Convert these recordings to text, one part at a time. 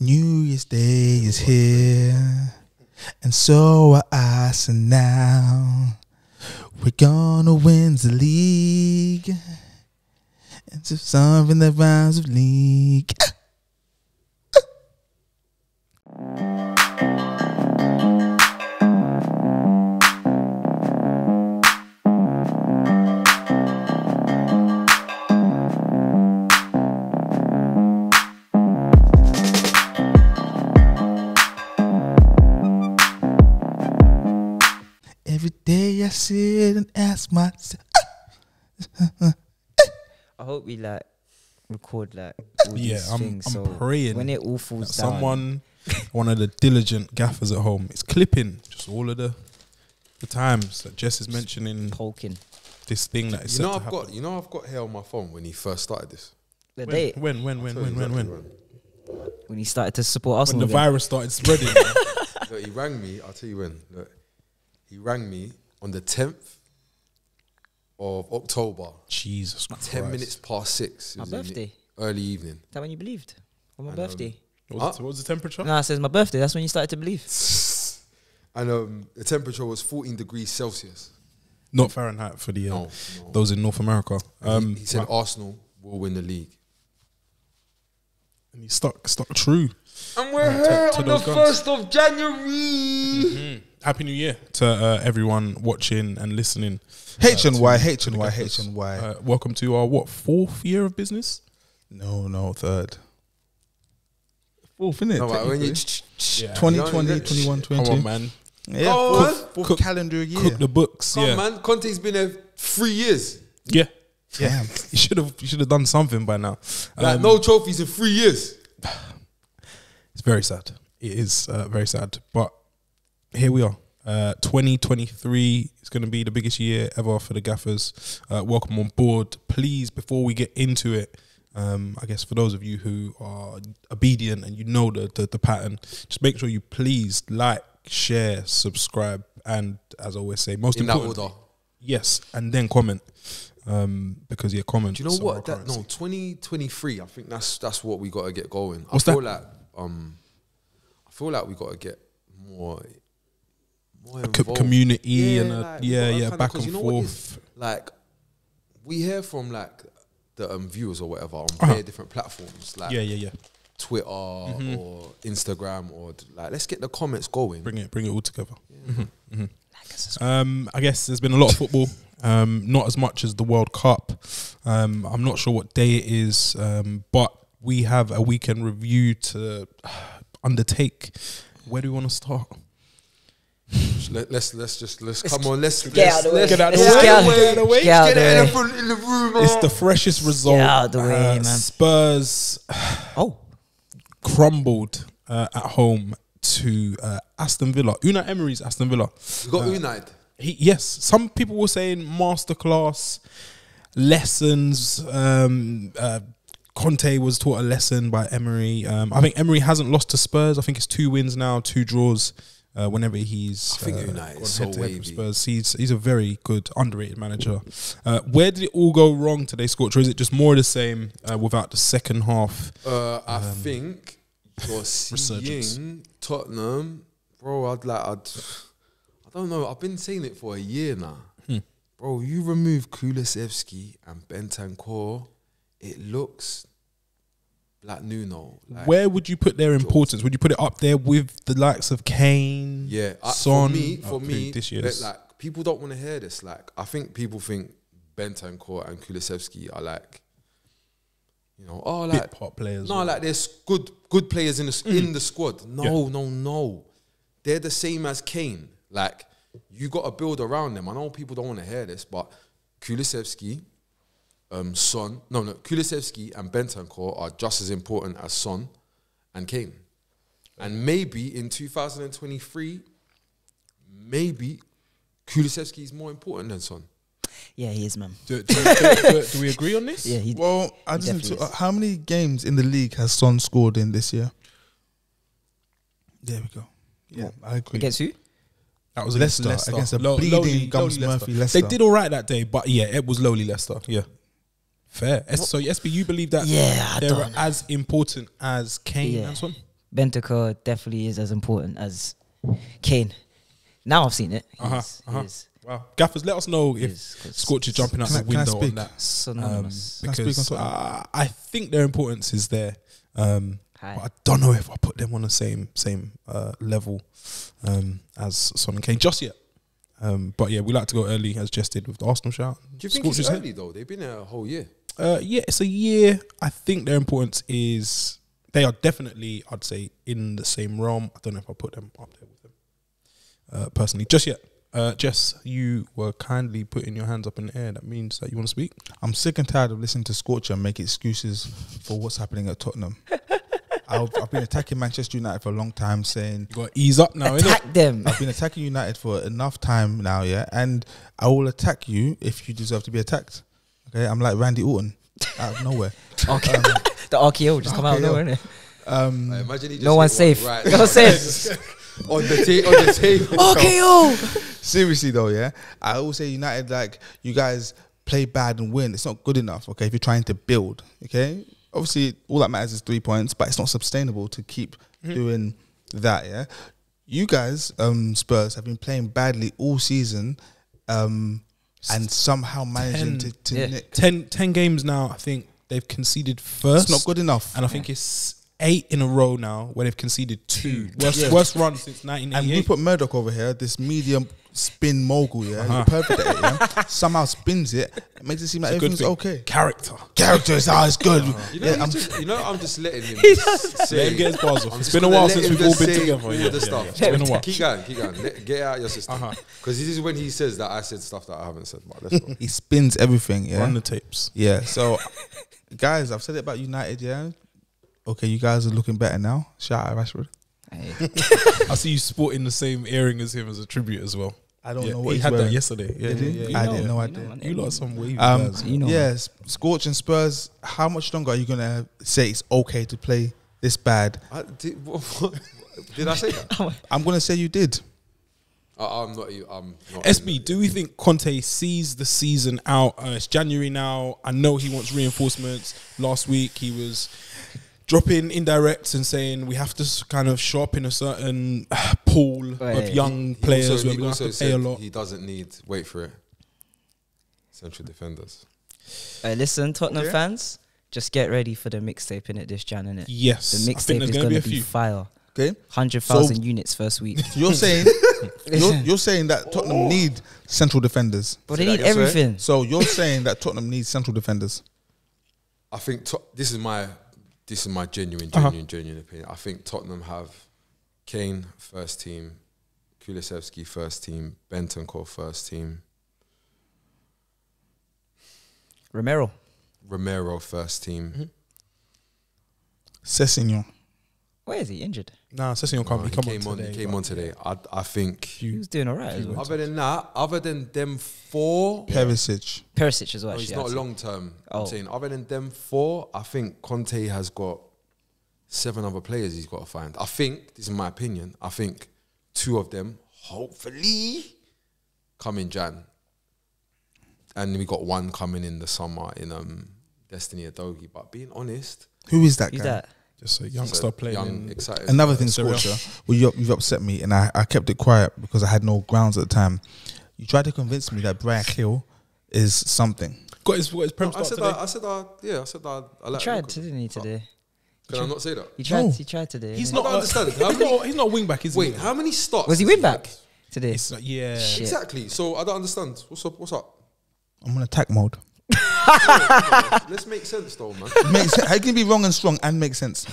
New Year's Day is here, and so are us, and now we're gonna win the league. It's something that rhymes with league. Every day I sit and ask myself. I hope we like record like all Yeah, these I'm things. So praying when it all falls down. someone, one of the diligent gaffers at home, is clipping just all of the times that Jess is mentioning poking this thing that is set to happen. I've got here on my phone when he first started this. the date When? when he started to support us. When the virus started spreading. Look, he rang me. I'll tell you when. Look, he rang me on the 10th of October. Jesus Christ. 10 minutes past 6. It My was in birthday. the early evening. Is that when you believed? On my birthday. What was the temperature? No, it says my birthday. That's when you started to believe. And the temperature was 14 degrees Celsius. Not Fahrenheit for the No. those in North America. He said Arsenal will win the league. And he stuck true. And we're here to on the those guns. 1st of January. Happy New Year to everyone watching and listening. HNY. Welcome to our, what, 4th year of business? No, third. Fourth, innit? No, but when you 2020, 21, 20. Come on, man. Yeah, Go fourth calendar year. Cook the books. Come yeah. on, man. Conte's been there 3 years. Yeah. Damn. You should have done something by now. Like no trophies in 3 years. It's very sad. It is very sad. But here we are. 2023 is going to be the biggest year ever for the Gaffers. Welcome on board. Please, before we get into it, I guess for those of you who are obedient and you know the pattern, just make sure you please like, share, subscribe, and as I always say, most In that important, order. yes, and then comment. Because comments. Do you know are what? our currency. 2023. I think that's what we got to get going. What's I feel that? I feel like we got to get more A community and back because and you know what it forth. is? Like we hear from like the viewers or whatever on very different platforms, like Yeah. Twitter or Instagram or like let's get the comments going. Bring it all together. I guess there's been a lot of football. Not as much as the World Cup. I'm not sure what day it is, but we have a weekend review to undertake. Where do we want to start? Let's come on. Let's Get out of the way. Get out of the Let's way. get out- Get out of the way. get out of Get the the way. elephant in the room. It's the freshest result. out of the way, man. Spurs Oh, crumbled at home to Aston Villa. Unai Emery's Aston Villa. We got United. Yes, some people were saying masterclass lessons. Conte was taught a lesson by Emery. I think Emery hasn't lost to Spurs. I think it's 2 wins now, 2 draws. Whenever he's, I think United is so head-to-head with wavy. Spurs, he's a very good underrated manager. Where did it all go wrong today, Scorch? Or is it just more of the same without the second half? I think you're resurgence. seeing Tottenham, bro. I don't know. I've been saying it for a year now, bro. You remove Kulusevski and Bentancur, it looks like Nuno. Like, Where would you put their importance? Would you put it up there with the likes of Kane? yeah, Son? for me, this year's. like people don't want to hear this. Like I think people think Bentancur and Kulusevski are like, you know, oh like bit pot players. no, like there's good players in the squad. No. They're the same as Kane. Like, you got to build around them. I know people don't want to hear this, but Kulusevski, Kulusevski and Bentancur are just as important as Son and Kane. And maybe in 2023, maybe Kulusevski is more important than Son. yeah, he is, man. Do we agree on this? Yeah, he. Well, I just definitely is. how many games in the league has Son scored in this year? There we go. Yeah, I agree. Against who? That was Leicester, against a bleeding lowly Gums Murphy Leicester. They did all right that day, but yeah, it was lowly Leicester. Yeah, fair. So SB, you believe that Yeah, I they're don't know. as important as Kane Yeah. and Son? Bentancur definitely is as important as Kane. Now I've seen it. He's Wow. Gaffers, let us know if is, 'cause Scorch is jumping out Can I- the can I window on speak? that. synonymous. Can I speak Because on Tottenham? I think their importance is there. But High. I don't know if I put them on the same level as Son and Kane just yet. But yeah, we like to go early, as Jess did with the Arsenal shout. Do you think Scorch it's is here. early though? They've been there a whole year. Yeah, it's a year. I think their importance is they are definitely, I'd say, in the same realm. I don't know if I put them up there with them personally just yet. Jess, you were kindly putting your hands up in the air. That means that you want to speak. I'm sick and tired of listening to Scorcher make excuses for what's happening at Tottenham. I've been attacking Manchester United for a long time, saying You got to ease up now, innit? Attack them. I've been attacking United for enough time now, yeah, and I will attack you if you deserve to be attacked. Okay, I'm like Randy Orton out of nowhere. Okay. The RKO just come out of RKO. nowhere, innit? Imagine he just No one's hit one safe. right No now. one's safe. on the table. RKO. Seriously though, yeah, I always say United, like, you guys play bad and win. It's not good enough, okay, if you're trying to build, okay? Obviously, all that matters is 3 points, but it's not sustainable to keep doing that, yeah? You guys, Spurs, have been playing badly all season and somehow managing to Yeah. nick. 10 games now, I think they've conceded first. It's not good enough. And I think it's 8 in a row now where they've conceded 2. Yeah. Worst run since And we 1988. put Murdoch over here, this medium spin mogul, yeah, he's perfect at it, yeah? Somehow spins it, makes it seem like It's a good everything's thing. okay. Character. Characters, it's good. You know, Yeah, I'm I'm just letting him Let say. him get his bars off. I'm It's just been a gonna while let since him we've all just been say together. all Yeah, the stuff. It's been a while. Keep going. Get out your system. Because this is when he says that I said stuff that I haven't said. But let's go. He spins everything, yeah. Run the tapes. Yeah, so guys, I've said it about United, yeah. Okay, you guys are looking better now. Shout out Rashford. Hey. I see you sporting the same earring as him as a tribute as well. I don't Yeah, know what he he's had wearing. that yesterday. Yeah, Did he? yeah, I yeah. didn't know. I You know, did. man. You lot are some wavy guys. You know, Yes, Scorch and Spurs. How much longer are you gonna say it's okay to play this bad? What did I say that? I'm gonna say you did. I'm not. I'm not. SB, do we think Conte sees the season out? It's January now. I know he wants reinforcements. Last week he was dropping indirects and saying we have to kind of shop in a certain pool of Right. young He players also- where he we don't also have to pay a said lot. He doesn't need. Wait for it. Central defenders. Listen, Tottenham Okay. fans, just get ready for the mixtape in it this Jan, innit? Yes, The I think mixtape there's is going to be gonna a be few. fire. Okay, 100,000 units first week. you're saying you're saying that Tottenham need central defenders. But Say they that need again, sorry? everything. So you're saying that Tottenham needs central defenders. I think this is my genuine opinion. I think Tottenham have Kane first team, Kulusevski first team, Bentancur first team, Romero first team. Sessegnon. Where is he? Injured? Nah, Sessegnon No, he came on today. I think He was doing all right as well. other than that, other than them four, Perisic. Perisic as well. no, he's actually, not I'd say. long term. Oh. I'm saying other than them four, I think Conte has got 7 other players he's got to find. I think, this is my opinion, I think 2 of them, hopefully, come in Jan. And we got 1 coming in the summer in Destiny Adogi. But being honest, Who is that Who's guy? that? Just a he's youngster a playing. young, excited. Another thing, Surreal. Scorcher, well, you've upset me, and I kept it quiet because I had no grounds at the time. You tried to convince me that Brian Hill is something. Got his prem I start said today. I said I He like tried, look at didn't he, today? Can I not say that? He tried. No. He tried today. He's innit? not. I don't understand. How He's many- not. He's not wing back. Is Wait, he? how many starts? Was he has win had? back today? It's like, yeah. Shit. Exactly. So I don't understand. What's up? What's up? I'm on attack mode. Let's make sense, though, man. How can you be wrong and strong and make sense?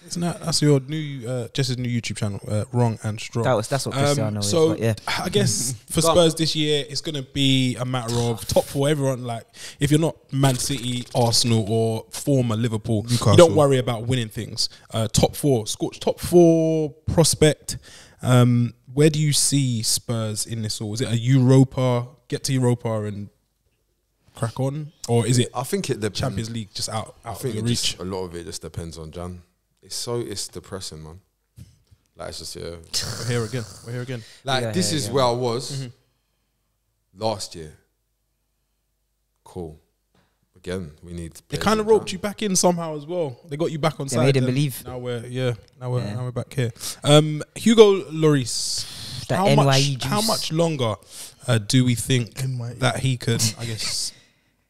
Isn't that's your new Jess's new YouTube channel, Wrong and Strong. That's what Cristiano is. So But yeah, I guess for Spurs this year, it's going to be a matter of top 4. Everyone, like, if you're not Man City, Arsenal, or former Liverpool, Newcastle. you don't worry about winning things. Top 4, Scorch, top 4 prospect. Where do you see Spurs in this all? Is it a Europa, get to Europa and crack on? Or is it I think it depends. Champions League just out I of think your it reach? just, a lot of it just depends on Jan. It's depressing, man. Like, it's just, yeah. We're here again. We're here again. Like, Yeah, this yeah, is yeah. where I was last year. Cool. We're again, we need. They kind of roped you back in somehow as well. They got you back on They side. made him and believe. Now we're back here. Hugo Lloris. That How much? NYE juice. How much longer do we think NYE. that he could, I guess,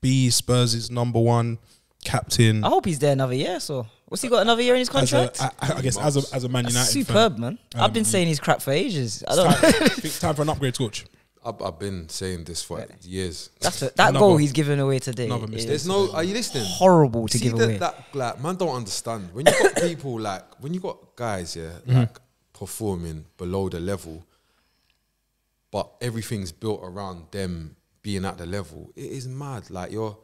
be Spurs' number one captain? I hope he's there another year. So what's he got another year in his contract? I guess as a Man That's United superb, fan, man. I've been saying he's crap for ages. I don't it's know. time, I think it's time for an upgrade, Torch. I've been saying this for years. That Another- goal he's given away today. another mistake. There's no. Are you listening? Horrible to See give away. that like man don't understand when you got people like when you got guys like performing below the level, but everything's built around them being at the level. It is mad. Like your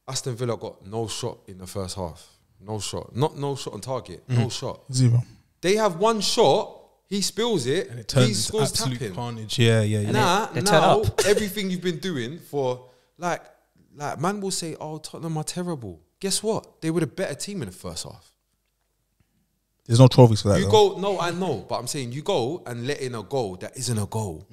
Aston Villa got no shot in the first half. No shot. Not no shot on target. No shot. 0. They have one shot. He spills it. And it He turns into scores absolute tapping. carnage. Yeah. They turn Now up. everything you've been doing for like man will say, "Oh, Tottenham are terrible." Guess what? They were the better team in the first half. There's no trophies for that. You though. go, no, I know, but I'm saying you go and let in a goal that isn't a goal.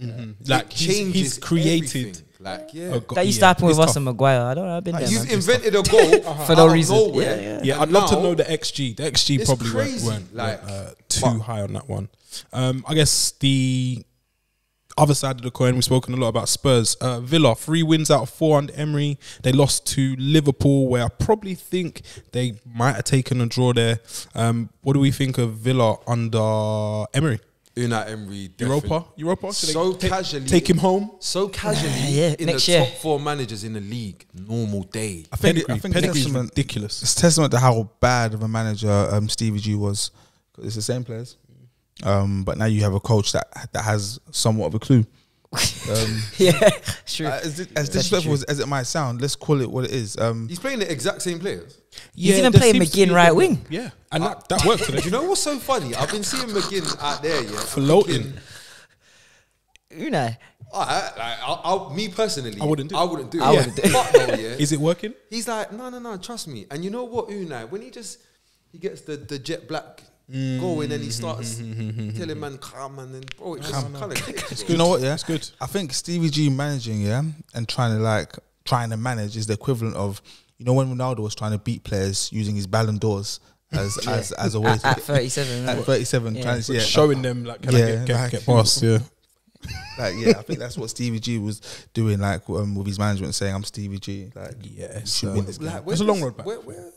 Like It he's changes created. everything. Like a go- That used to happen with it's us tough. and Maguire. I don't know. I've been there. you've Man. invented a goal For no out of reason. nowhere. Yeah, and I'd love to now know the XG. The XG it's probably crazy, weren't like, too but- high on that one. I guess the other side of the coin, we've spoken a lot about Spurs. Villa, 3 wins out of 4 under Emery. They lost to Liverpool, where I probably think they might have taken a draw there. What do we think of Villa under Emery? Unai Emery, definitely. Europa. Should So they casually, take him home. so casually Yeah, in next the year. top 4 managers in the league. Normal day. I think Pedigree's testament, ridiculous. it's testament to how bad of a manager Stevie G was. 'Cause it's the same players, but now you have a coach that has somewhat of a clue. Yeah, sure. As disrespectful as it might sound, let's call it what it is. He's playing the exact same players. He's even there playing seems to McGinn be a right bit- wing. Yeah, and that worked today. Do you know what's so funny? I've been seeing McGinn out there, yeah, Floating. Unai. Me personally, I wouldn't do it. I wouldn't do it. I wouldn't do it. But no, yeah. Is it working? He's like, no, trust me. And you know what, Unai, when he gets the jet black going and he starts telling man, come and then, bro, it just kind of clicks. You know what? Yeah, It's good. I think Stevie G managing, and trying to manage is the equivalent of, you know, when Ronaldo was trying to beat players using his Ballon d'Ors as a way to At 37. at right? 37, Yeah. trying to Showing them like, can Yeah, I get like- past? Yeah. I think that's what Stevie G was doing, like with his management, saying, "I'm Stevie G." Like, Yes. should win this game. Like, It's a long road back. Where?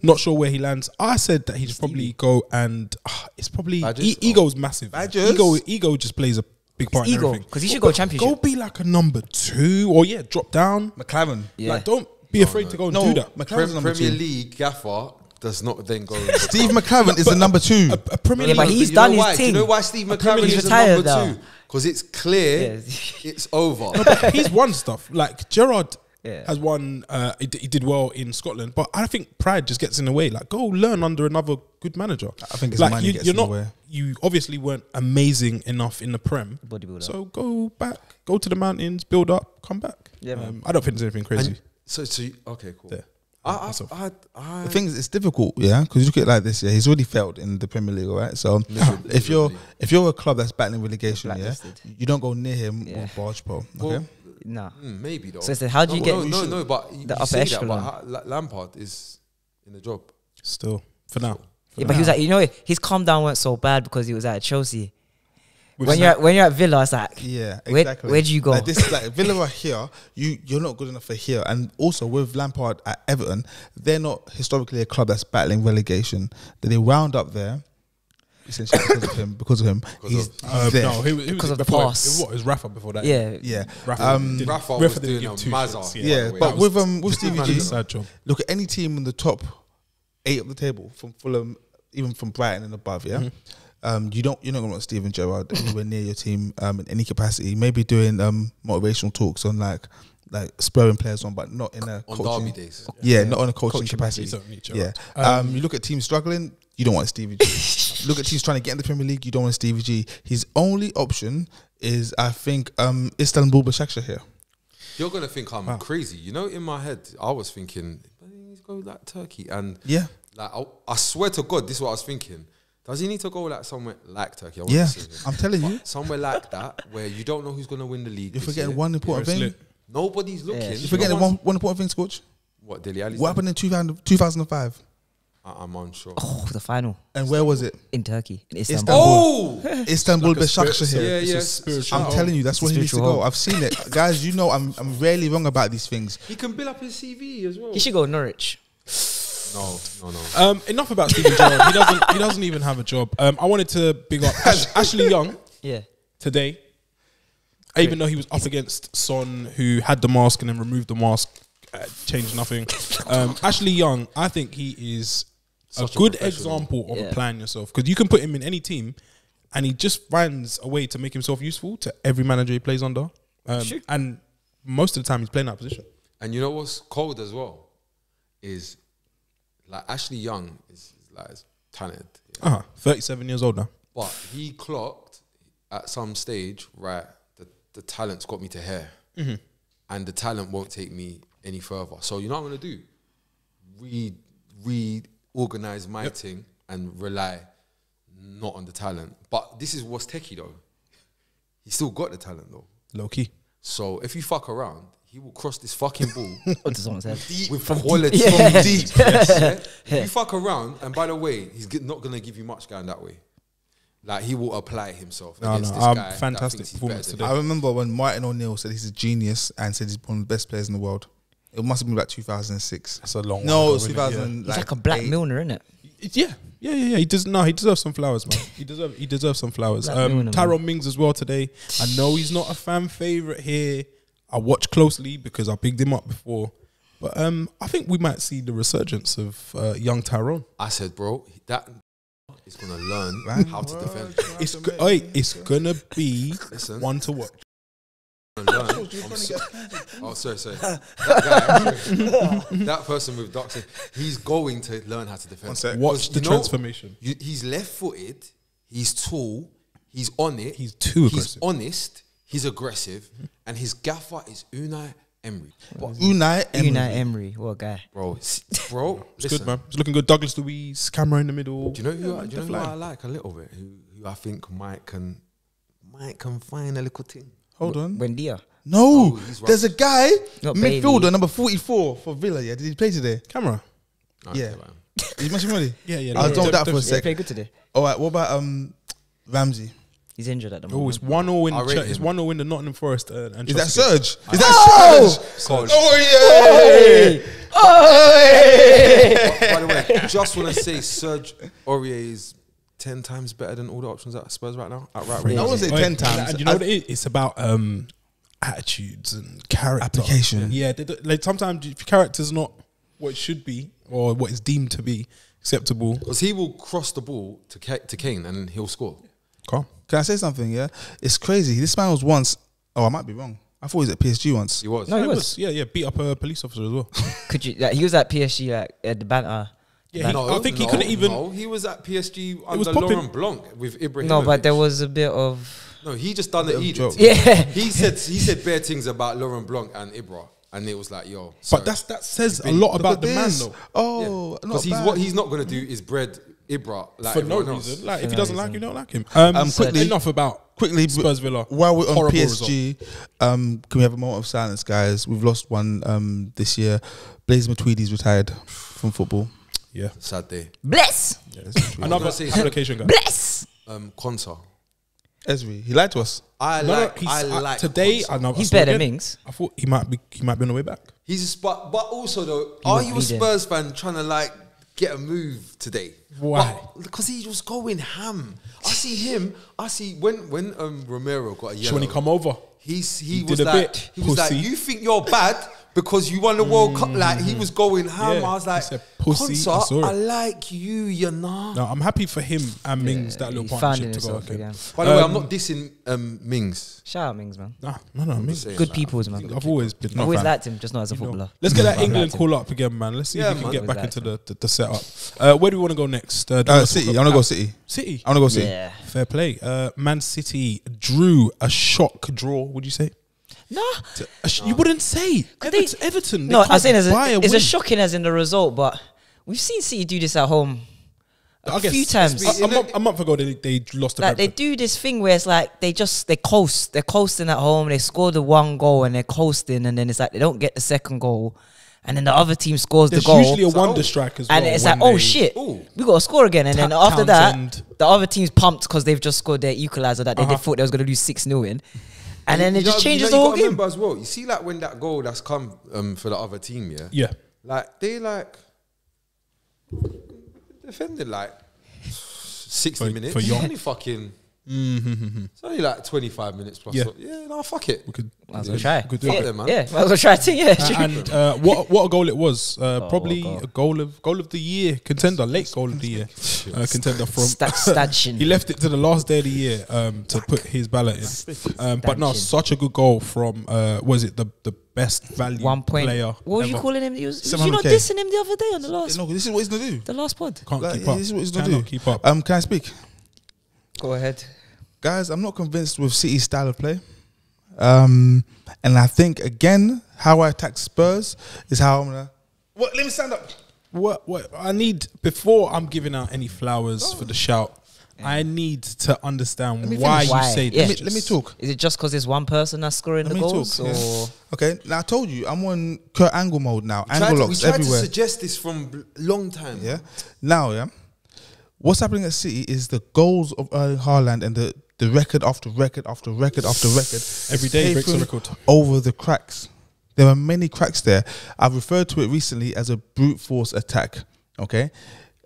Not sure where he lands. I said that he'd probably go and it's probably Badgers? ego's massive. Badgers? Ego just plays a big part in Ego, everything. because he should go championship. Go be like a number 2 or drop down. McLaren. Yeah. Like don't be afraid to go and do that. McLaren's number Premier 2. League gaffer does not then go. Steve McLaren is the number 2. A Premier Yeah, but League. he's You know done his why? Do you thing. know why Steve McLaren He's is the retired number now. 2? Because it's clear Yeah. it's over. He's won stuff. Like Gerrard Yeah. has won. He did well in Scotland, but I think pride just gets in the way. Like go learn under another good manager. I think it's like money gets you're in the not. way. You obviously weren't amazing enough in the Prem. Bodybuilder. So go back, go to the mountains, build up, come back. Yeah, man. I don't think there's anything crazy. And so okay, cool. Yeah. The thing is, it's difficult, because you look at it like this. Yeah, he's already failed in the Premier League, right? So Miserably. if you're a club that's battling relegation, Blacklisted. you don't go near him Yeah. with barge pole. Okay, Well, Nah. maybe though. So it's how do you get No, but you upper say that, echelon? but Lampard is in the job. Still, for now. Yeah, but he was like, his calm down weren't so bad because he was at Chelsea. With When you're at Villa, it's like, yeah, Where- exactly. where do you go? Like this is like Villa are here. You're not good enough for here, and also with Lampard at Everton, they're not historically a club that's battling relegation. That they wound up there. Essentially because of him, he's there. No, he was Because of the before. pass. It was Rafa before that. yeah. Yeah, Rafa, Rafa was doing a two mazza. shits, yeah. by the way. But That with Stevie G, sad job. look at any team in the top 8 of the table, from Fulham, even from Brighton and above. Yeah, you're not gonna want Steven Gerrard anywhere near your team in any capacity. Maybe doing motivational talks on like spurring players on, but not in a on coaching. derby days. Yeah, not on a coaching Coaching capacity. you don't need Yeah. Gerrard. You look at teams struggling, you don't want Stevie G. Look at teams trying to get in the Premier League, you don't want Stevie G. His only option is, I think, Istanbul Başakşehir here. You're gonna think I'm crazy. You know, in my head, I was thinking, he's go like Turkey, and Yeah. like I swear to God, this is what I was thinking. Does he need to go like somewhere like Turkey? I want Yeah, to say it. I'm telling you. Somewhere like that where you don't know who's gonna win the league. You're this forgetting year. one important Yeah, it's thing. lit. Nobody's looking. Yeah. You're forgetting one important thing, Scorch. What, Dele Alli's What happened in 2005? I'm unsure. Oh, the final And where was it? in Turkey, in Istanbul. Oh! Istanbul Like a spirit- Besiktas here. Yeah, It's a yes. spiritual I'm home. telling you, that's where he needs to Spiritual go. home. I've seen it, guys. You know, I'm rarely wrong about these things. He can build up his CV as well. He should go Norwich. No. Enough about Steven Gerrard. He doesn't even have a job. I wanted to big up Ashley Young Yeah. today. Even though he was up against Son, who had the mask and then removed the mask, changed nothing. Ashley Young, I think he is Such a a good professional. example of Yeah. applying yourself, because you can put him in any team and he just finds a way to make himself useful to every manager he plays under. Sure. And most of the time he's playing that position. And you know what's cold as well? Is like Ashley Young is like talented. Yeah. 37 years old now. But he clocked at some stage, right, the talent's got me to here. And the talent won't take me any further. So you know what I'm going to do? Reorganize my thing and rely not on the talent. But this is what's techie though. He still got the talent though. Low key. So if you fuck around, he will cross this fucking ball What does someone say? with quality Yeah. from deep. Yes, yeah? If you fuck around, and by the way, he's not going to give you much going that way. Like, he will apply himself against this guy. Fantastic that thinks he's performance better today. than I remember when Martin O'Neill said he's a genius and said he's one of the best players in the world. It must have been like 2006. That's a long No, one it was ago, isn't it? 2000. He's like a Black Milner, isn't it? Yeah. He deserves some flowers, man. He deserves some flowers. Black Milner, man. Tyrone Mings as well today. I know he's not a fan favorite here. I watch closely because I bigged him up before. But I think we might see the resurgence of young Tyrone. I said, bro, that is going to learn how to defend. It's gonna be Listen. one to watch. Learn. Oh, sorry. That guy, that person with Doctor, he's going to learn how to defend. One sec. Watch the You know, transformation. He's left-footed. He's tall. He's on it. He's too He's aggressive. honest. He's aggressive, and his gaffer is Unai Emery. But, Unai Emery. Unai Emery, what a guy. bro, It's listen. good, man. It's looking good. Douglas Luiz, camera in the middle. Do you know who, Yeah, do you know who flying. I like a little bit? Who I think might can find a little thing. Hold on. Buendia. No, Oh, he's there's a guy, Not midfielder, Bailey. number 44 for Villa. Yeah, did he play today? Camera. Yeah. man. You mentioned ready? Yeah. I'll doubt that for a Yeah, sec. played good today. All right, what about Ramsey? He's injured at the Oh, moment. it's 1-0 in. I rate It's him. 1-0 in the Nottingham Forest. And Is that Chelsea game. Serge? Is that Serge? Cold. Oh, yeah. By the way, just want to say Serge Aurier is 10 times better than all the options at Spurs right now. At right I range. wouldn't say Oi, 10 times. And you know what it is? It's about attitudes and character. Application. Yeah, like sometimes if your character's not what it should be or what is deemed to be acceptable. Because he will cross the ball to Kane and then he'll score. Calm. Can I say something? Yeah, it's crazy. This man was once. Oh, I might be wrong. I thought he was at PSG once. He was. No, he was. Yeah, beat up a police officer as well. Could you? Like, he was at PSG, like at the banter. Yeah, I think he couldn't even. No, he was at PSG was under popping. Laurent Blanc with Ibrahimovic. No, but there was a bit of. No, he just done the joke. edict. Yeah. He said bare things about Laurent Blanc and Ibra, and it was like, yo. But that says a lot about the man though. Oh, because what he's not gonna do is bread Ibra like For no everyone else. reason. Like if he no doesn't reason. like you, don't like him. quickly- enough about Quickly, Spurs Villa. while we're on Horrible PSG, can we have a moment of silence, guys? We've lost one this year. Blaise Matuidi's retired from football. Yeah. Sad day. Bless! Another gonna say- application guy. Bless! Konsa. Esri, he lied to us. I No, like today. Konsa. I know. He's I saw better than again. Mings. I thought he might be on the way back. He's a spot, but also though, are you a leading. Spurs fan trying to like get a move today? Why? Because he was going ham. I see him. I see when Romero got a yellow. When he come over. he He was did a like bit, he was like, pussy. you think you're bad because you won the World Cup? Like he was going ham. Yeah, I was he like, said, pussy, I saw Konsa, it. I like you know. No, I'm happy for him and Mings that little He partnership found to go himself again. again. By the way, I'm not dissing Mings. Shout out Mings, man. No, Mings. saying Good that. peoples, man. I've always been. I've always fan. liked him, just not as a You know. footballer. Let's get that I've England liked him. call up again, man. Let's see Yeah, if we can man. get back Always into the setup. Where do we want to go next? Do you wanna City. talk I want to about- go City. City. I want to go City. Yeah. Fair play. Man City drew a shock draw. Would you say? No. You wouldn't say. they- Everton. No, they I'm saying can't buy it's a win. shocking as in the result, but we've seen City do this at home I guess few times. A month ago, they lost to Like they Brentford. do this thing where it's like they coast. They're coasting at home. They score the one goal and they're coasting, and then it's like they don't get the second goal, and then the other team scores There's the goal. usually a wonder strike as well. And it's when like, oh they- shit, Ooh. we got to score again. And then after Townsend. that, the other team's pumped because they've just scored their equaliser that they thought they was going to lose 6-0 in. And then it just changes the whole game. Remember as well. You see, like when that goal that's come for the other team, Yeah. like they defended like 60 minutes. for It's Young. only fucking. It's only like 25 minutes plus. Yeah. Yeah, no, fuck it. We could, Might as well try. we could do Fuck it. them, man. Yeah, might as well try it. Yeah, true. And what a goal it was! Probably goal. a goal of the year contender, late goal of the year contender from. Stanchion. He left it to the last day of the year to put his ballot in. But no, Stanchion. such a good goal from was it the best value 1 point. player? What were you ever. calling him? Was you not 700K. dissing him the other day on the last No, this is what he's gonna do. the last pod? Can't Like, keep up. this is what he's gonna Cannot do. keep up. Can I speak? Go ahead. Guys, I'm not convinced with City's style of play. And I think, again, how I attack Spurs is how I'm going to... What? Let me stand up. What I need before I'm giving out any flowers for the shout, I need to understand me why finish. you Why? say Yeah. this. Let me talk. Is it just because there's one person that's scoring Let the me goals? talk. Or Yeah. Okay, now I told you, I'm on Kurt Angle mode now. We Angle tried locks to everywhere. suggest this from long time. Yeah. Now, yeah. What's happening at City is the goals of Erling Haaland and the record after record after record after record. Every day breaks a tapering record. over the cracks. There are many cracks there. I've referred to it recently as a brute force attack. Okay,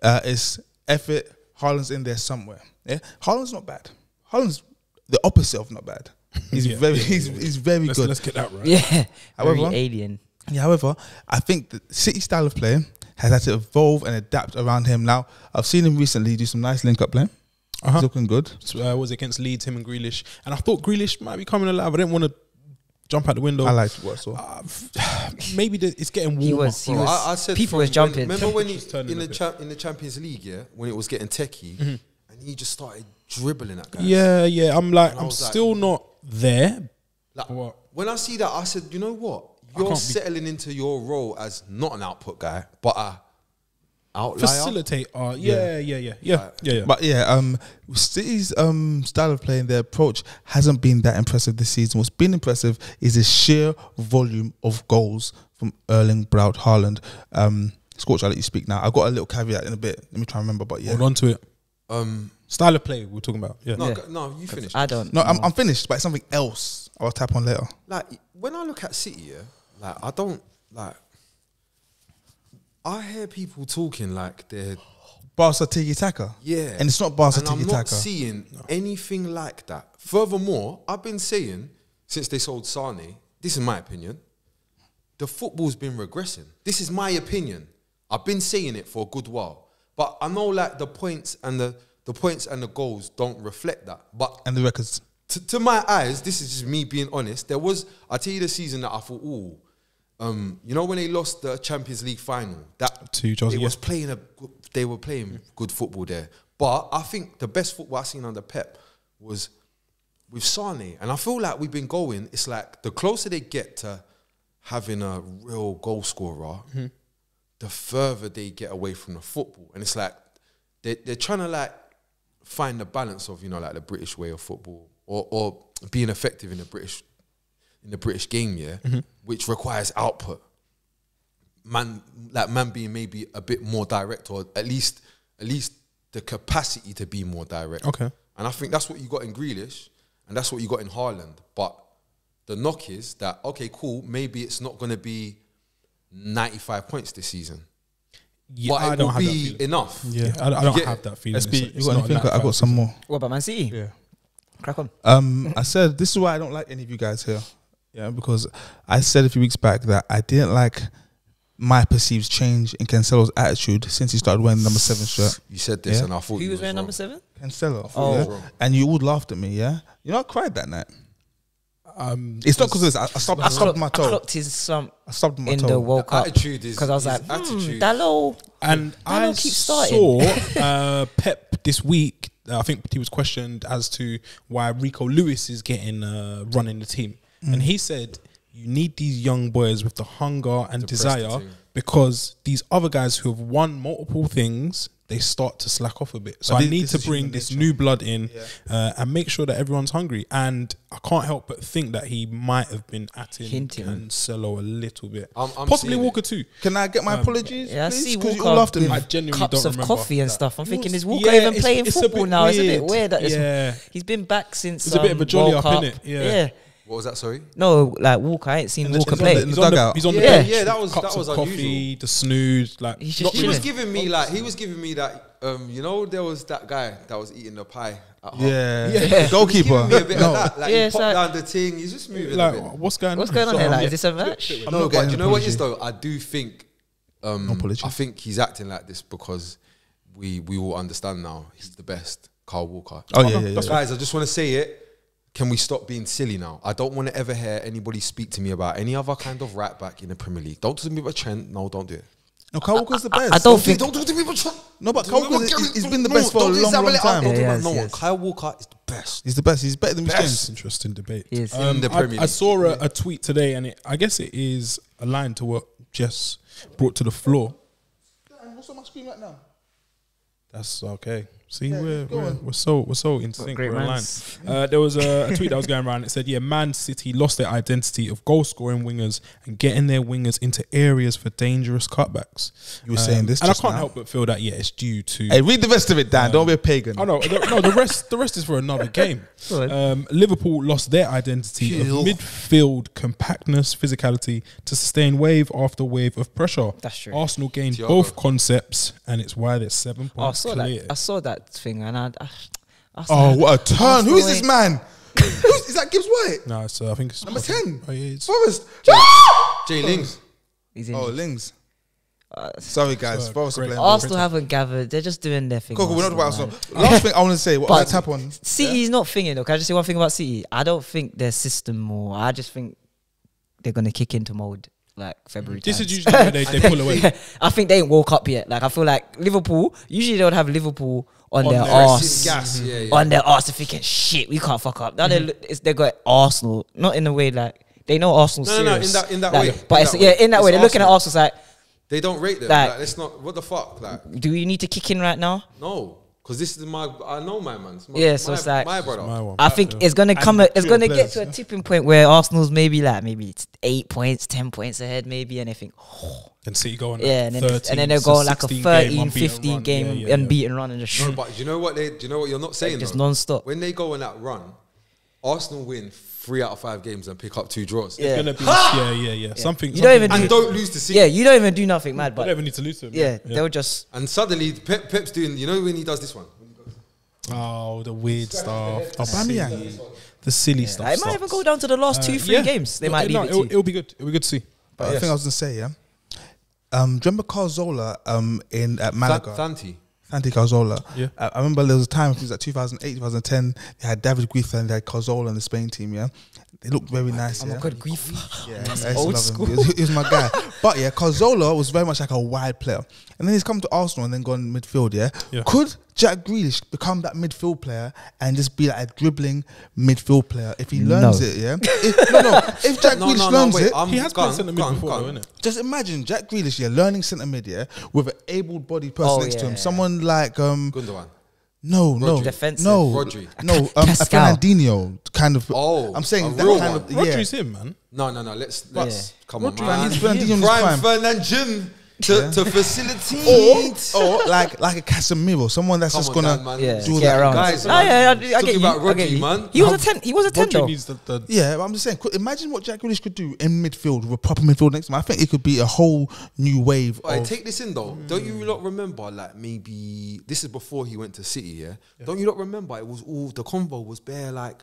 it's effort. Haaland's in there somewhere. Yeah, Haaland's not bad. Haaland's the opposite of not bad. He's Yeah, very, yeah, he's very good. Let's get that right. yeah, However- very alien. Yeah, however, I think the City style of play has had to evolve and adapt around him. Now, I've seen him recently do some nice link-up play. He's looking good. Was against Leeds, him and Grealish, and I thought Grealish might be coming alive. I didn't want to jump out the window. I liked what I saw. Maybe it's getting warmer. He was. Bro, I said People from was jumping. remember when he, Temperature's turning in a the in the Champions League, yeah, when it was getting techie, and he just started dribbling at guys. Yeah. I'm like, And I I'm was like- still not there. Like, What? when I see that, I said, you know what? You're can't be- settling into your role as not an output guy, but a outlier. Facilitate. Yeah. But yeah, City's style of play and their approach hasn't been that impressive this season. What's been impressive is the sheer volume of goals from Erling Braut Haaland. Scorch, I'll let you speak now. I've got a little caveat in a bit. Let me try and remember, but yeah. Hold on to it. Um, Style of play we're talking about. Yeah. no, Yeah. no, you finish. I don't. No, know. I'm finished, but it's something else I'll tap on later. Like when I look at City, yeah, like I don't like. I hear people talking like they're Barca tiki taka. yeah, And it's not Barca and I'm tiki not taka. seeing anything like that. Furthermore, I've been saying since they sold Sane, this is my opinion, the football's been regressing. This is my opinion. I've been saying it for a good while, but I know like the points and the goals don't reflect that. But And the records. to my eyes, this is just me being honest. I tell you the season that I thought, ooh, you know when they lost the Champions League final, that To Chelsea, it was they were playing good football there. But I think the best football I've seen under Pep was with Sane. And I feel like we've been going, it's like the closer they get to having a real goal scorer, the further they get away from the football. And it's like they're trying to like find the balance of, you know, like the British way of football or being effective in the British game, yeah, which requires output. Man being maybe a bit more direct, or at least the capacity to be more direct. Okay. And I think that's what you got in Grealish, and that's what you got in Haaland. But the knock is that, okay, cool, maybe it's not going to be 95 points this season. Yeah, But I it don't will have that be feeling. enough. Yeah, I don't get have it? that feeling. SB, It's you got not anything? that I got some more. What about Man City? Yeah. Crack on. I said this is why I don't like any of you guys here. Yeah, because I said a few weeks back that I didn't like my perceived change in Cancelo's attitude since he started wearing the number 7 shirt. You said this, Yeah. and I thought Who you was wearing wrong. number 7? Cancelo. Oh. Yeah? And you all laughed at me, yeah? You know, I cried that night. It's not because of this. I stubbed my I toe. clocked his slump I stubbed my in toe. the World Cup Attitude is because I was his like, attitude. that little. And I don't keep starting. saw Pep this week. I think he was questioned as to why Rico Lewis is getting running the team, and he said you need these young boys with the hunger and To press the desire team. because these other guys who have won multiple things, they start to slack off a bit. So But I need this to is bring human this nature. new blood in and make sure that everyone's hungry. And I can't help but think that he might have been Hinting. Cancelo a little bit. I'm Possibly seeing Walker too. Can I get my apologies, Yeah, I please? see Because you Walker all laughed at me. I with genuinely cups don't of remember coffee and that. stuff. I'm thinking, is Yeah, Walker even it's- playing it's a football bit now? It's a bit weird. weird. That Yeah. he's been back since It's a bit of a jolly World up, Cup. innit? Yeah. What was that? Sorry. No, like Walker, I ain't seen Walker he's on play. the- He's on the dugout. he's on the Yeah, bench. yeah, that was- cups that was of coffee, unusual. the snooze. Like He's just He was chilling. giving me like, he was giving me that. You know, there was that guy that was eating the pie. At half. Yeah, Yeah. Goalkeeper. Giving me a bit No. of that. Like Yeah, he it's popped like- down the thing. He's just moving. like a bit. what's going on? What's going on So, here? Like, yeah. is this a match? I'm No, not but getting you an know what it is apology. though? I do think. Apology. I think he's acting like this because we all understand now he's the best. Carl Walker. Oh, yeah. Guys, I just want to say it. Can we stop being silly now? I don't want to ever hear anybody speak to me about any other kind of right back in the Premier League. Don't talk to me about Trent. No, don't do it. No, Kyle Walker's the best. I don't think. Don't talk to me about Trent. No, but Kyle Walker, he's been the best for a long, long time. Don't talk Yeah, about yes, no one. yes. Kyle Walker is the best. He's the best. He's better than James. That's interesting debate. Yes. In the Premier I League. saw a tweet today, and I guess it is aligned to what Jess brought to the floor. What's on my screen right now? That's okay. See, go we're so in sync. great We're aligned. minds. There was a tweet that was going around. It said, "Yeah, Man City lost their identity of goal-scoring wingers and getting their wingers into areas for dangerous cutbacks." You were saying this and I just can't now. help but feel that it's due to. Hey, read the rest of it, Dan. Don't be a pagan. Oh no, the rest is for another game. Liverpool lost their identity of midfield compactness, physicality to sustain wave after wave of pressure. That's true. Arsenal gained Thiago. both concepts, and it's why they're 7 Oh, I points saw clear. that. I saw that thing, and I was Oh, like, what a turn. Who is this Arsenal man? Is that Gibbs White? No, it's I think it's Number 10. Oh, yeah, it's, Forrest. Jay Lings. he's in. Oh, Lings. Sorry, guys. Forrest are great. playing. Arsenal haven't gathered. They're just doing their thing. Cool, we're not Arsenal, about Arsenal. man. Last thing I want to say, what But let's tap on. City's not thinking though. Can I just say one thing about City? I don't think their system more. I just think they're gonna kick into mode like February. this time. is usually where they pull away. I think they ain't woke up yet. Like I feel like Liverpool. Usually they would have Liverpool on their their arse. Gas. Yeah, yeah. On their arse, thinking shit, we can't fuck up. Now they got Arsenal, not in the way like they know Arsenal. No, no, serious. in that Like, way. But In it's, that yeah, way. in that way, It's they're looking at Arsenal. Arsenal it's like, They don't rate them. Like- Like, it's not. What the fuck? Like, do you need to kick in right now? no, because this is my. I know my man. It's my, Yeah, so it's like- my brother. My one. I think it's gonna come. It's gonna get to a tipping point where Arsenal's maybe it's 8 points, 10 points ahead, maybe, and they think, And City go on. yeah, and then they'll go on like a 13, 15 game unbeaten run and just No, shoot but do you know what they? Do you know what you're not saying? just though? non-stop. When they go on that run, Arsenal win 3 out of 5 games and pick up 2 draws. Yeah. Gonna be, yeah. Something. You don't even And don't lose to City. Yeah, you don't even do nothing mad, I but don't even need to lose to him. yeah, they'll just And suddenly Pep's doing. You know when he does this one. Oh, the weird stuff. Aubameyang. The silly stuff. it might even go down to the last 2-3 yeah. games. They might leave it to you. It'll be good. It'll be good to see. But I think I was going to say, yeah. Do you remember Carzola in at Malaga? Santi. Santi Carzola. Yeah. I remember there was a time, it was like 2008, 2010, they had David Guiza and they had Carzola in the Spain team, yeah. They looked very nice, Oh yeah. my god, grief. Yeah, That's I used to old love him. school. He was my guy. But yeah, Carzola was very much like a wide player. And then he's come to Arsenal and then gone midfield, yeah? Yeah. Could Jack Grealish become that midfield player and just be like a dribbling midfield player if he learns No. it, yeah? If Jack Grealish learns it, He has played centre mid before, though, innit? just imagine Jack Grealish, yeah, learning centre mid, yeah, with an able-bodied person Oh, next to him. yeah. Someone like Gundogan. no, Rodri. Defensive. no, Rodri. no, a Pascal. Fernandinho kind of. Oh, I'm saying a that real kind one. of. Yeah, Rodri's him, man. No. Let's come on, Man, man. he's Fernandinho in his Prime prime. Fernandinho to facilitate. Or like a Casemiro, someone that's Come just on, gonna Dan, man. Yeah, do get that. around. Guys, Oh, yeah, I talking get you. about I get Rodri, you. man. He was a 10. He was a 10 Rodri though. needs the Yeah, but I'm just saying. Imagine what Jack Grealish could do in midfield with a proper midfield next to him. I think it could be a whole new wave. Alright, of, take this in though. Don't you lot remember? Like maybe this is before he went to City. Yeah. Don't you lot remember? It was all the convo was bare like,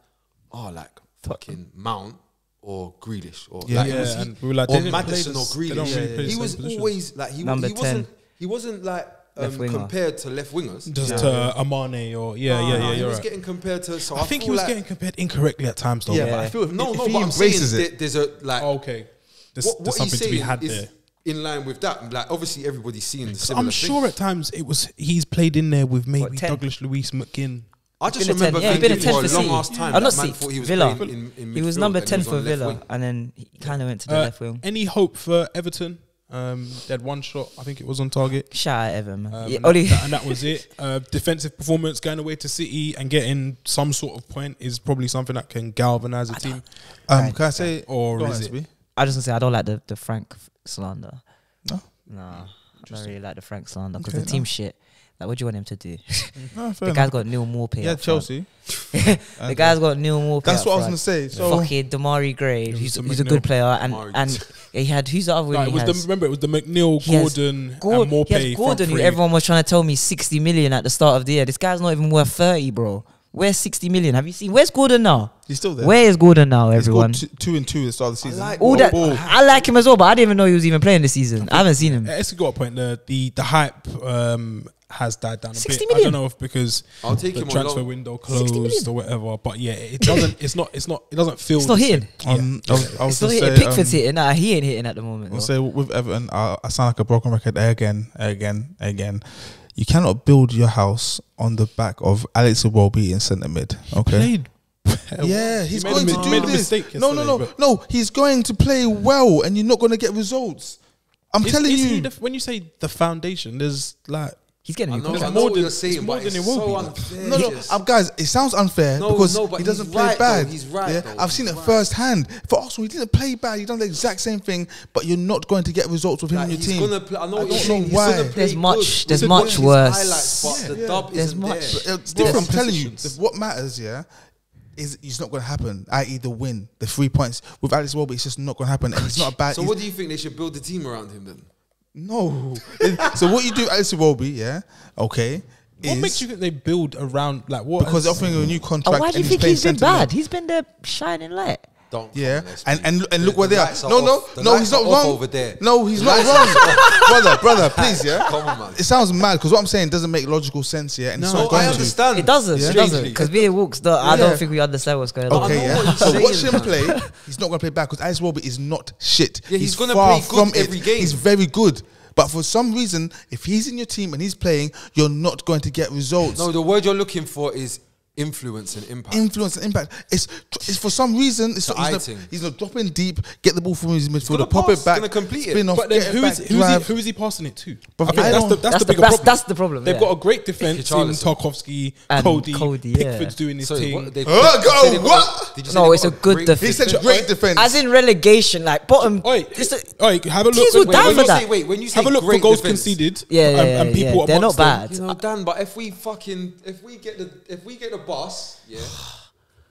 fucking Mount or Grealish or Yeah. like Yeah, it was and we were like, or they didn't play Madison or this- they don't Grealish. really play the He same was positions. always like Number he 10. wasn't like Left winger. compared to left wingers. just Amane or He you're was right. getting compared to. So I think he feel was like, getting compared incorrectly at times, though. yeah, man. but I feel if, no, if no. he But I'm saying embraces it, there's a like. Okay, there's What he's something to be saying had is there. in line with that. Like obviously everybody's seeing the So similar I'm sure at times he's played in there with maybe 10? Douglas Luiz McGinn. I just Been a 10, remember yeah, he's been a thinking 10 for a for long City. ass time. I'm not that man City, thought he was Villa. playing in He was midfield number and 10 was for on left Villa, wing. and then he kind of went to the left wing. Any hope for Everton They had one shot, I think it was on target. Shout out Evan, man. And that was it. Defensive performance, going away to City and getting some sort of point is probably something that can galvanise a team. Can I say, or is it? I just want to say I don't like the Frank slander. No? Nah, I don't really like the Frank slander because Okay, the team shit. Like, what do you want him to do? No, The guy's got Neil Maupay. Yeah, up front. Chelsea. The guy's got Neil Maupay. That's up what I was front. gonna say. So Fucking Damari Gray. He's a McNeil. good player, Damari. and he had who's the other one? No, he it was has? remember it was the McNeil, He has Gordon, and He has Maupay. Gordon, front who three. everyone was trying to tell me 60 million at the start of the year. This guy's not even worth 30, bro. Where's 60 million? Have you seen? Where's Gordon now? he's still there. Where is Gordon now, He's everyone? scored 2 and 2 at the start of the season. like All that, Ball. I like him as well, but I didn't even know he was even playing this season. I haven't seen him. It's got a point. The hype has died down a 60 bit. I million? don't know if because I'll take the him on transfer loan. window 60 million? closed or whatever. But yeah, it doesn't. It doesn't feel. It's not the hitting. same. I was It's gonna not hitting. say, Pickford's hitting. Nah, he ain't hitting at the moment. I'll though. say with Everton, I sound like a broken record again. You cannot build your house on the back of Alex Iwobi in centre mid. Okay. Yeah, he's made going a, to he do made a this. mistake No, yesterday, but- no. He's going to play well, and you're not going to get results. I'm telling Is he you. when you say the foundation, there's like He's getting I new know, It's I contract. know more what than- you're saying, it's more but than it's it will so be. unfair. No, guys, it sounds unfair No, because no, but he doesn't he's play right, bad. though. He's right, Yeah, though. I've seen He's it right. firsthand. For Arsenal, he didn't play bad. He done the exact same thing, but you're not going to get results with him Like, on your he's team. gonna play. I know I what you're don't saying. know He's why. gonna play There's much- good. there's He's much watching his worse. highlights, but the Yeah. dub There's isn't much- there. It's Different I'm telling you, positions. what matters, yeah, is it's not going to happen. I.e., the win, the 3 points with Alex Iwobi, it's just not going to happen. And it's not a bad. So what do you think they should build the team around him then? No. So what you do, Alex Iwobi, yeah, okay, what is makes you think they build around like what? because they're offering him a new contract. Oh, why do you and think playing he's been centre mid. bad? He's been the shining light. Don't. Yeah, come on, and look where they are. lights No, off. The no, lights he's not are off wrong. over there. No, he's not wrong, brother. Please, yeah. Come on, man. It sounds mad because what I'm saying doesn't make logical sense, yeah, and it's No, not going I to. understand. It doesn't. Yeah. It doesn't. Because me and Walks, I Yeah. don't think we understand what's going on. Okay, I know yeah. what you're So saying, watch him man. play. He's not going to play back because Alex Iwobi is not shit. Yeah, he's gonna far play good from every it. game. He's very good. But for some reason, if he's in your team and he's playing, you're not going to get results. No, the word you're looking for is influence and impact. Influence and impact. It's for some reason The he's not dropping deep. Get the ball from his midfielder, gonna pop pass, it back, he's gonna complete it. spin off. But then get it who back, is drive. who is he passing it to? But I think I that's don't- the bigger problem. That's the problem. They've yeah. got a great defense in Richarlison. Tarkovsky, And Cody, Cody, yeah. Pickford's doing his Sorry, thing. what, they, Go, they got what? Did you say No, they it's got a good great defense. He said great defense. As in relegation, like bottom. Oi, It's a- oi, have a Teams look. will die when for you that. say, when you say Have a look for great goals defense, conceded. Yeah, and people they're not amongst them. bad. You know, Dan, but if we get the bus, yeah,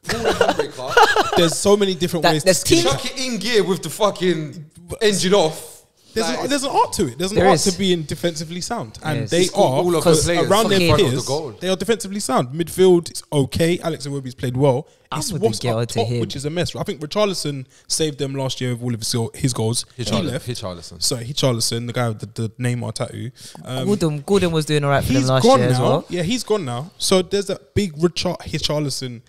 pull the handbrake up, There's so many different ways. There's to skin teams- it. chuck it in gear with the fucking engine off. There's an art to it. There's an There art is. to being defensively sound, and Yes. they It's called are all of the because players around their in front of peers. the goal. They are defensively sound. Midfield is okay. Alex Iwobi's played well. I'm It's with the what's girl up to top, him. which is a mess. I think Richarlison saved them last year with all of his goals. He left. Richarlison. Sorry, Richarlison, the guy with the Neymar tattoo. Gordon was doing all right for them He's last gone year now. as well. Yeah, he's gone now. So there's that big Richarlison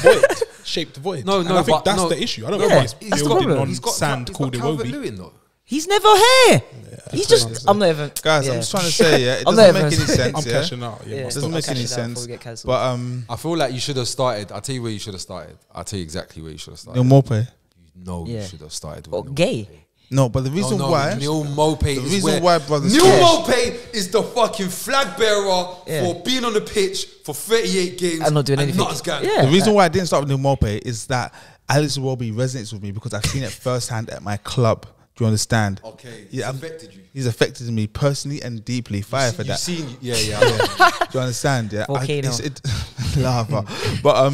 void, shaped void. No, And no, I think but that's no. the issue. I don't Yeah, know why he's that's the building problem. on He's got sand called Calvert Iwobi. Lewin though. He's never here. He's just. I'm not even. Guys, yeah. I'm just trying to say, yeah, it I'm doesn't not make even- any sense. I'm yeah? cashing out. Yeah, Yeah. my It doesn't stock. make any Cash it out before sense. we get cancelled. But I feel like you should have started. I'll tell you where you should have started. I'll tell you exactly where you should have started. Neil Maupay. No, you Yeah. should have started Or with Neil gay. Maupay. No, but the reason No, why. Neil Maupay The is reason where why brothers Neil cash. Maupay is the fucking flag bearer Yeah. for being on the pitch for 38 games And not doing anything. Not as gang. Yeah. The reason why I didn't start with Neil Maupay is that Alex Iwobi resonates with me because I've seen it firsthand at my club. Do you understand? Okay, Yeah, it's affected you. He's affected me personally and deeply. Fire for You've that. seen, yeah. Do you understand? Yeah, Volcano. lava. But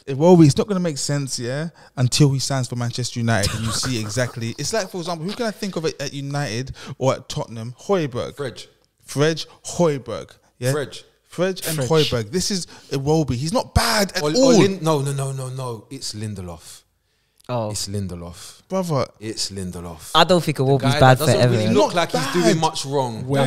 Iwobi, it's not going to make sense, yeah, until he signs for Manchester United and you see exactly. It's like, for example, who can I think of it at United or at Tottenham? Højbjerg. Fred Højbjerg. Yeah, Fred and Højbjerg. This is Iwobi. He's not bad at all, No. It's Lindelof. Oh, It's Lindelof. brother. It's Lindelof. I don't think Iwobi's Guy bad that for doesn't really Everton. look like he's Bad. doing much wrong. We're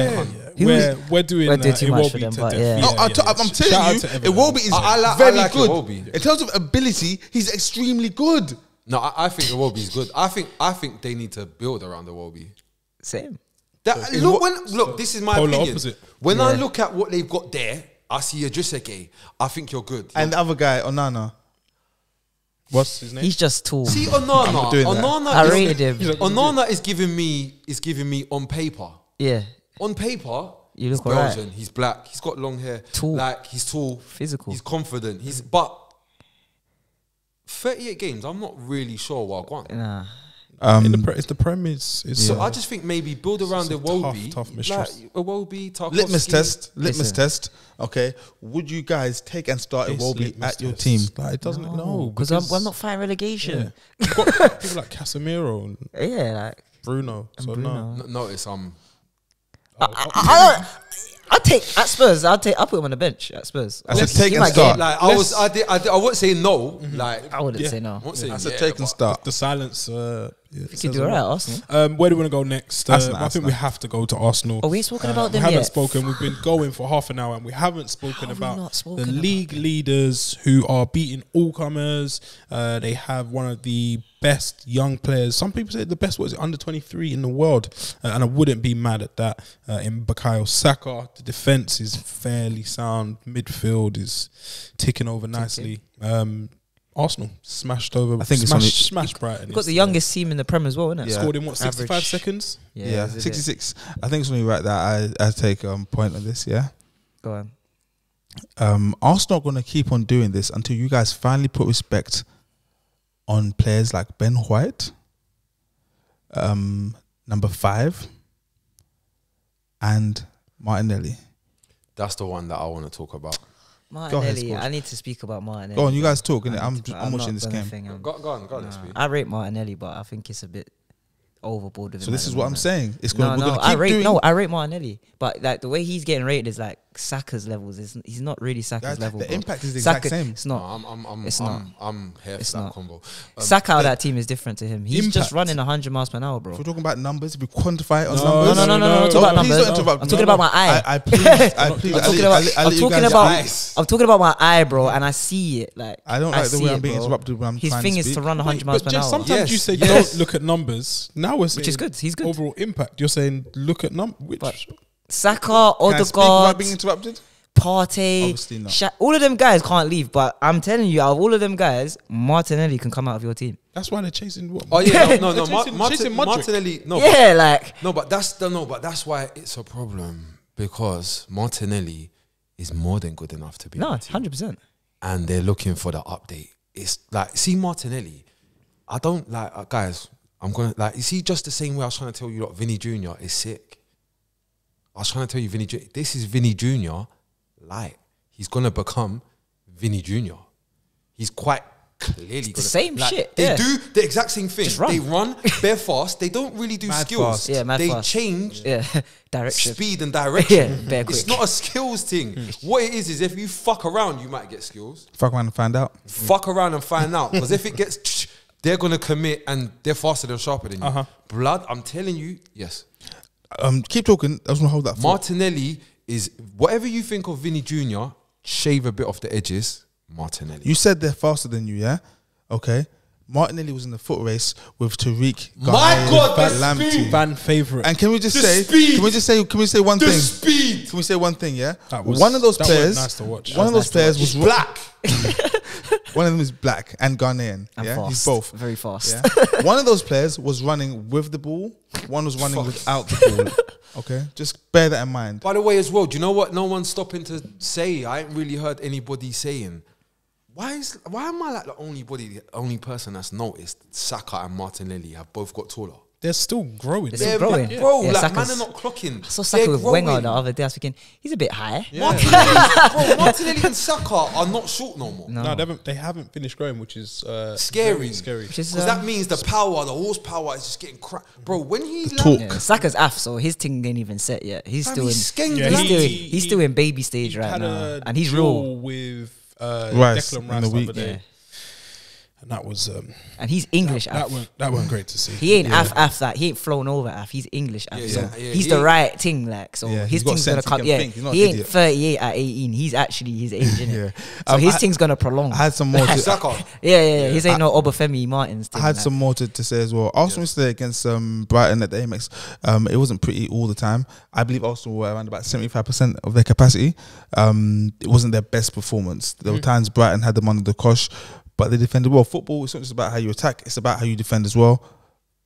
doing We're doing too much for Iwobi them, to but death. yeah. No, I'm Shout telling out you, to Everton. Iwobi is I very like good. Iwobi. In terms of ability, he's extremely good. No, I think Iwobi's good. I think they need to build around Iwobi. Same. Look, this is my Polar opinion. opposite. When I Yeah. look at what they've got there, I see a Juseke. I think you're good. And the other guy, Onana. What's his name? He's just tall. See, I'm not doing that. I rated him. Onana is giving me on paper. Yeah. On paper, You he's look alright. Belgian. He's black. He's got long hair. Tall. Like he's tall, Physical. He's confident. But 38 games. I'm not really sure what I want. Nah. It's the Prem is So I just think maybe build around the Wobie. tough mistress. Like a Wobie, Tarkowski. Litmus test. Okay, would you guys take and start Iwobi at your team? Like, it doesn't know Because I'm not fighting relegation. You've got people like Casemiro and Yeah, like Bruno. So Bruno. no. Notice I'll take at Spurs. I'll put him on the bench at Spurs. I said He take and might start. get- Like I wouldn't say no. Like I wouldn't say no. I wouldn't say I said yeah, take and but- start. The silence. You could do alright, Arsenal. Where do we want to go next? Arsenal, I think we have to go to Arsenal. Oh, we ain't spoken about We them haven't yet. spoken. We've been going for half an hour and we haven't spoken Have we about not spoken the about league leaders who are beating all comers. They have one of the best young players. Some people say the best was under 23 in the world, and I wouldn't be mad at that. In Bukayo Saka, the defense is fairly sound. Midfield is ticking over nicely. Arsenal smashed over. I think it's only- smashed Brighton. We've got the youngest team in the Prem as well, isn't it? Yeah. Scored in what 65 Average. seconds. Yeah, is it? 66. I think it's only right that I take point on this. Yeah. Go on. Arsenal are going to keep on doing this until you guys finally put respect on players like Ben White, number 5, and Martinelli. That's the one that I want to talk about. Martinelli, Squad. I need to speak about Martinelli. Go on, you guys talk, innit? I I'm need to- I'm watching not this done a game. thing, Go on, let's nah. speak. I rate Martinelli, but I think it's a bit overboard with So him this at is the what I'm moment. saying. It's No, going. We're no, going to keep doing. I rate Martinelli, but like the way he's getting rated is like Saka's levels. He's not really Saka's Guys, level. the bro. impact is the exact Saka, same. It's No, not. it's not. I'm here It's for that not. combo. Saka out of that team is different to him. He's just Impact. running 100 miles per hour, bro. If we're talking about numbers, if we quantify it on No, numbers. No, I'm talking about Please numbers. don't interrupt. I'm talking about my eye. I please. I'm talking about. eyes. I'm talking about my eye, bro, and I see it. Like I don't like the see way it, I'm being bro. interrupted when I'm His trying thing to is speak. to run 100 miles per But hour. just sometimes Yes, you say yes. don't look at numbers. Now we're saying Which is good. He's good. overall impact. You're saying look at which But Saka, Can I speak without Odegaard, being interrupted? Partey, Obviously not. all of them guys can't leave. But I'm telling you, out of all of them guys, Martinelli can come out of your team. that's why they're chasing what? Oh yeah, no, They're chasing Modric. Martinelli. No, Yeah, like but that's why it's a problem because Martinelli is more than good enough to be. no, on the team. 100%. And they're looking for the update. It's like, see Martinelli. I don't like guys. I'm gonna like. You see, just the same way I was trying to tell you, Vinny Jr. is sick. I was trying to tell you, this is Vinny Jr. light. He's gonna become Vinny Jr. He's quite clearly the same shit, They yeah. do the exact same thing. Just run. They run, they're fast. They don't really do Mad skills. fast. Yeah, mad they fast. change Yeah, direction. speed and direction. Yeah, bare It's quick. not a skills thing. What it is if you fuck around, you might get skills. Fuck around and find out. Fuck around and find out. Because if it gets, they're gonna commit and they're faster than sharper than you. Blood, I'm telling you, yes. Keep talking. I was gonna hold that. thought. Martinelli is whatever you think of Vinny Jr. Shave a bit off the edges. Martinelli. You said they're faster than you, yeah? Okay. Martinelli was in the foot race with Tariq. My Ghanaian, God, the Lamptey. speed. Fan favorite. And can we just The say? speed. Can we just say? Can we say one The thing? speed. Can we say one thing? Yeah. That was- One of those that was players. nice to watch. One of those players was He's black. One of them is black and Ghanaian. And Yeah, fast. he's both. Very fast. Yeah. One of those players was running with the ball. One was running without the ball. Okay, just bear that in mind. By the way, as well, do you know what? No one's stopping to say. I ain't really heard anybody saying. Why am I like the only person that's noticed Saka and Martinelli have both got taller? They're still growing. They're still growing. Like, bro, Yeah, like man Saka's- are not clocking. I saw Saka They're with Wenger growing. the other day. I was thinking he's a bit high. Martinelli and Saka are not short no more. No. No, they haven't finished growing, which is Scary. very scary. Which is, Because that means the power, the horsepower is just getting cracked. Bro, when he talk. yeah, Saka's af, so his thing ain't even set yet. He's Fam, still in. he's skanking. Yeah, He's still in baby stage right had now, a and he's duel real. with Rice Declan in Rice the the week. other day. Yeah. And that was And he's English af. that weren't great to see. He ain't af that. He ain't flown over af. He's English af. Yeah, so yeah, yeah. he's He the ain't- right thing, like. So Yeah, his he's got thing's gonna sense, he come. can Yeah, think, he's not he an ain't idiot. 38 at 18. He's actually his age, innit? Yeah. So his I- thing's gonna prolong. I had some more. To, Saka. Yeah. His ain't no Obafemi Martins. I Thing, had like. some more to say as well. Arsenal yesterday against Brighton at the Amex. It wasn't pretty all the time. I believe Arsenal were around about 75% of their capacity. It wasn't their best performance. There were times Brighton had them under the cosh. but they defended well. Football, it's not just about how you attack; it's about how you defend as well.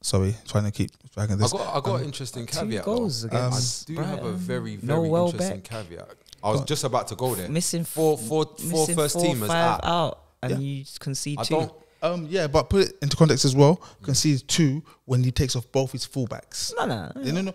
Sorry, trying to keep tracking this. I got an interesting 2 caveat. goals I against do have a Brighton. very No interesting Welbeck. caveat. I was just about to go there. Missing four missing first 4, teamers 5 out. out, and Yeah. you concede I 2. don't. Yeah, but put it into context as well. Concede 2 when he takes off both his fullbacks. No. No. No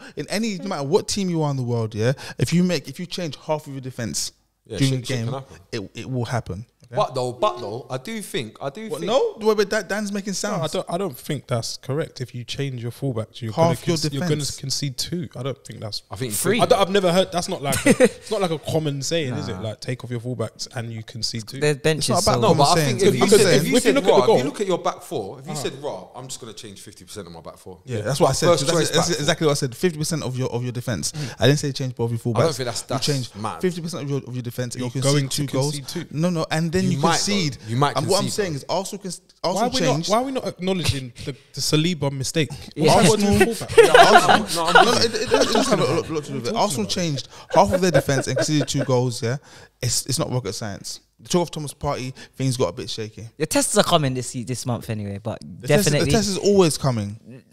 matter what team you are in the world, yeah. If you change half of your defense Yeah, during the shit can game, happen. it will happen. Okay? But though, I do think. What, no, wait, but Dan's making No, sounds. I don't think that's correct. If you change your fullbacks, you're Half going your to defense. concede 2. I don't think that's. I think 3. I've never heard. That's not like it's not like a common saying, is it? Like take off your fullbacks and you concede 2. Their bench It's is not so about No, but I saying. think if you Because said, if you look at the goal- if you look at your back four, if you said raw, I'm just gonna change 50% of my back four. Yeah, that's what I said. First That's, choice that's back. exactly what I said. 50% of your defense. I didn't say change both your fullbacks. I don't think that's you change mad. 50% of your defense. And You're you going concede to 2 goals. concede 2. No, and then You you might, concede. though. You might And what I'm concede, saying though. is Arsenal Why are, we changed. not, why are we not acknowledging the Saliba mistake? Yeah. What's that got to do with fullback? No, It does have a lot to do with it. Arsenal changed half of their defense and conceded 2 goals. Yeah, it's not rocket science. The talk of Thomas Partey, things got a bit shaky. The tests are coming this month anyway, but The definitely. test is always coming.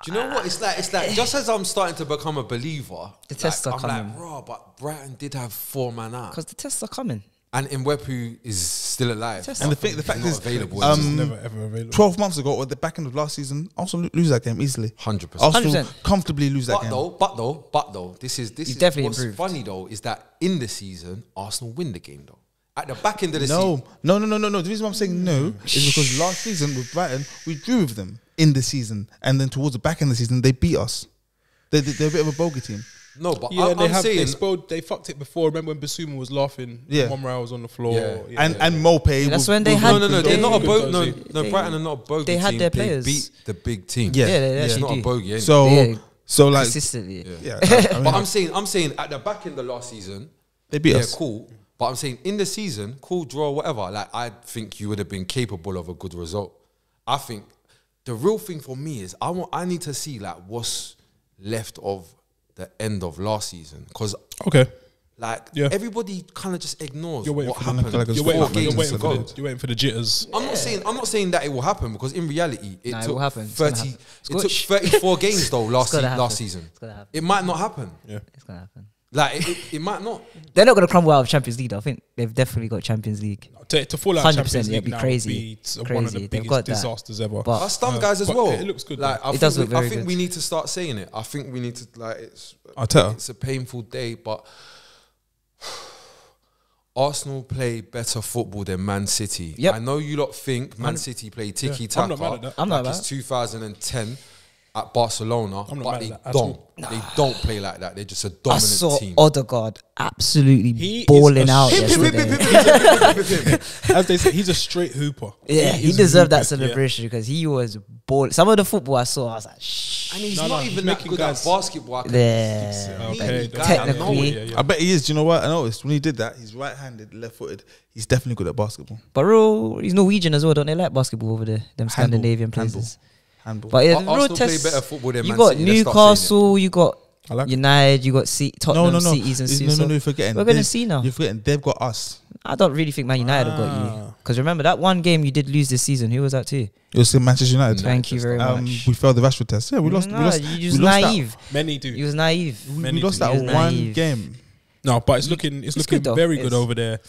Do you know what? It's like just as I'm starting to become a believer, The tests are I'm coming. like, raw, but Brighton did have 4 man out. Because the tests are coming. And Mwepu is still alive. Tests And are the fact He's is, not available. It's never ever available. 12 months ago, or at the back end of last season, Arsenal lose that game easily. 100%. Arsenal 100%. comfortably lose that game. But though, this is definitely what's improved. funny though is that in the season Arsenal win the game though. At the back end of the season, No. The reason why I'm saying no is because last season with Brighton, we drew with them in the season, and then towards the back end of the season, they beat us. They're a bit of a bogey team. no, but Yeah, I'm saying they fucked it before. Remember when Basuma was laughing? Yeah. Monreal was on the floor. Yeah. And Mope. That's when they had- no, they're not a They- bogey. No, they- Brighton are not a bogey. they had team. their They players. beat the big team. Yeah. Yeah, they it's actually not do. a bogey. Anyway. So like, Consistently. yeah. But I'm saying at the back end of last season, they beat yeah, us. cool. But I'm saying in the season, cool draw, whatever. Like I think you would have been capable of a good result. I think the real thing for me is I need to see like what's left of the end of last season because Okay. like Yeah. everybody kind of just ignores You're waiting what for the happened. Gallagher's You're Four waiting, Four games ago. you're waiting for the jitters. I'm not saying that it will happen because in reality it Nah, it took will happen. It's gonna 30 happen. It's it good. took 34 games though last gonna happen. season. It's gonna happen. It might not happen. Yeah. It's going to happen. Like it might not. They're not going to crumble out of Champions League, though. I think they've definitely got Champions League. To fall out 100%, Champions yeah, League it'd be now crazy. would be one of Crazy. the They've biggest got that. disasters ever. But- That's some guys as but well. it looks good, Like though. I It think does look I very think good. we need to start saying it. I think we need to like Arteta. it's a painful day, but Arsenal play better football than Man City. Yep. I know you lot think Man City play tiki I'm taka. not mad at that. I'm not like mad. it's 2010 at Barcelona, I'm not but mad they at that at don't. all. They don't play like that. They're just a I dominant saw team. Odegaard absolutely He is balling a out shit. yesterday. As they say, he's a straight hooper. Yeah, he is deserved that hooping, yeah. celebration because he was balling. Some of the football I saw, I was like, shh. And he's No, not he's even that making good guys- at basketball. I can Yeah. fix it. Okay, He's don't- Technically. yeah, yeah. I bet he is. Do you know what? I noticed when he did that, he's right-handed, left-footed. He's definitely good at basketball. But real, he's Norwegian as well. Don't they like basketball over there? Them Scandinavian Handball. places. Handball. But yeah, Ar- the real Arsenal play test. better football than You Man got City. Let's start Newcastle, you got I like it. United, you got Tottenham, Cities and No, so you're forgetting. we're gonna They've- see now. You're forgetting. They've got us. I don't really think Man United have got you. Because remember that one game you did lose this season. Who was that too? You'll see Manchester United. Thank you very much. We failed the Rashford test. Yeah, we lost. Nah, we lost. you we was lost naive. Many do. You was naive. That, we Many lost do. that He was one naive. game. No, but it's looking good though. very good It's- over there.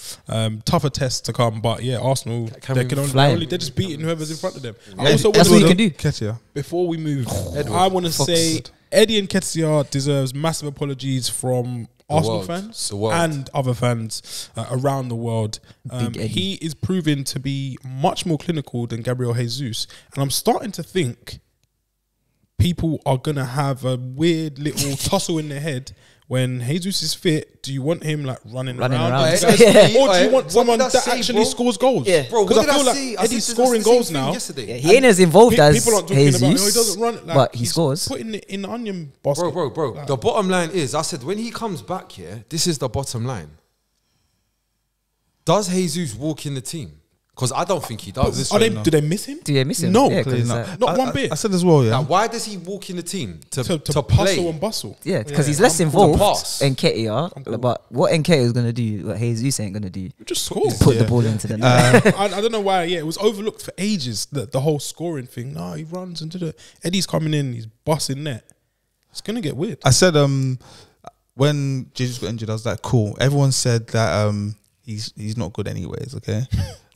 Tougher tests to come, but yeah, Arsenal Can they we can fly? they're just beating whoever's in front of them. I Eddie- also That's want what to you can do. Ketia. before we move, Edward. I want to Fox. say Eddie Nketiah deserves massive apologies from Arsenal world. fans The world. and other fans around the world. Big Eddie. He is proving to be much more clinical than Gabriel Jesus, and I'm starting to think people are gonna have a weird little tussle in their head. When Jesus is fit, do you want him like running around? around. You guys- Yeah. Or do you want What someone did I that say, actually bro? scores goals? Yeah. Bro, what Because did I feel I like see? I Eddie's said scoring the same goals thing now. yesterday. Yeah, he ain't as involved as People aren't talking Jesus, about he doesn't run, like, but he he's scores. Putting it in the onion basket. Bro. Like, The bottom line is, I said when he comes back here, this is the bottom line. Does Jesus walk in the team? Because I don't think he does. Are they? Do they miss him? Do they miss him? No, Yeah, Clearly 'cause, not. not one bit. I said as well, yeah. Now, why does he walk in the team to To play? hustle and bustle. yeah, because he's less involved. pass. Nketiah, cool. but what Nketiah is gonna do, what Jesus ain't gonna do, Just score. put the ball into the net. I don't know why. Yeah, it was overlooked for ages. The whole scoring thing. No, he runs into the Eddie's coming in. He's busting net. It's gonna get weird. I said when Jesus got injured, I was like, cool. Everyone said that he's not good anyways, okay?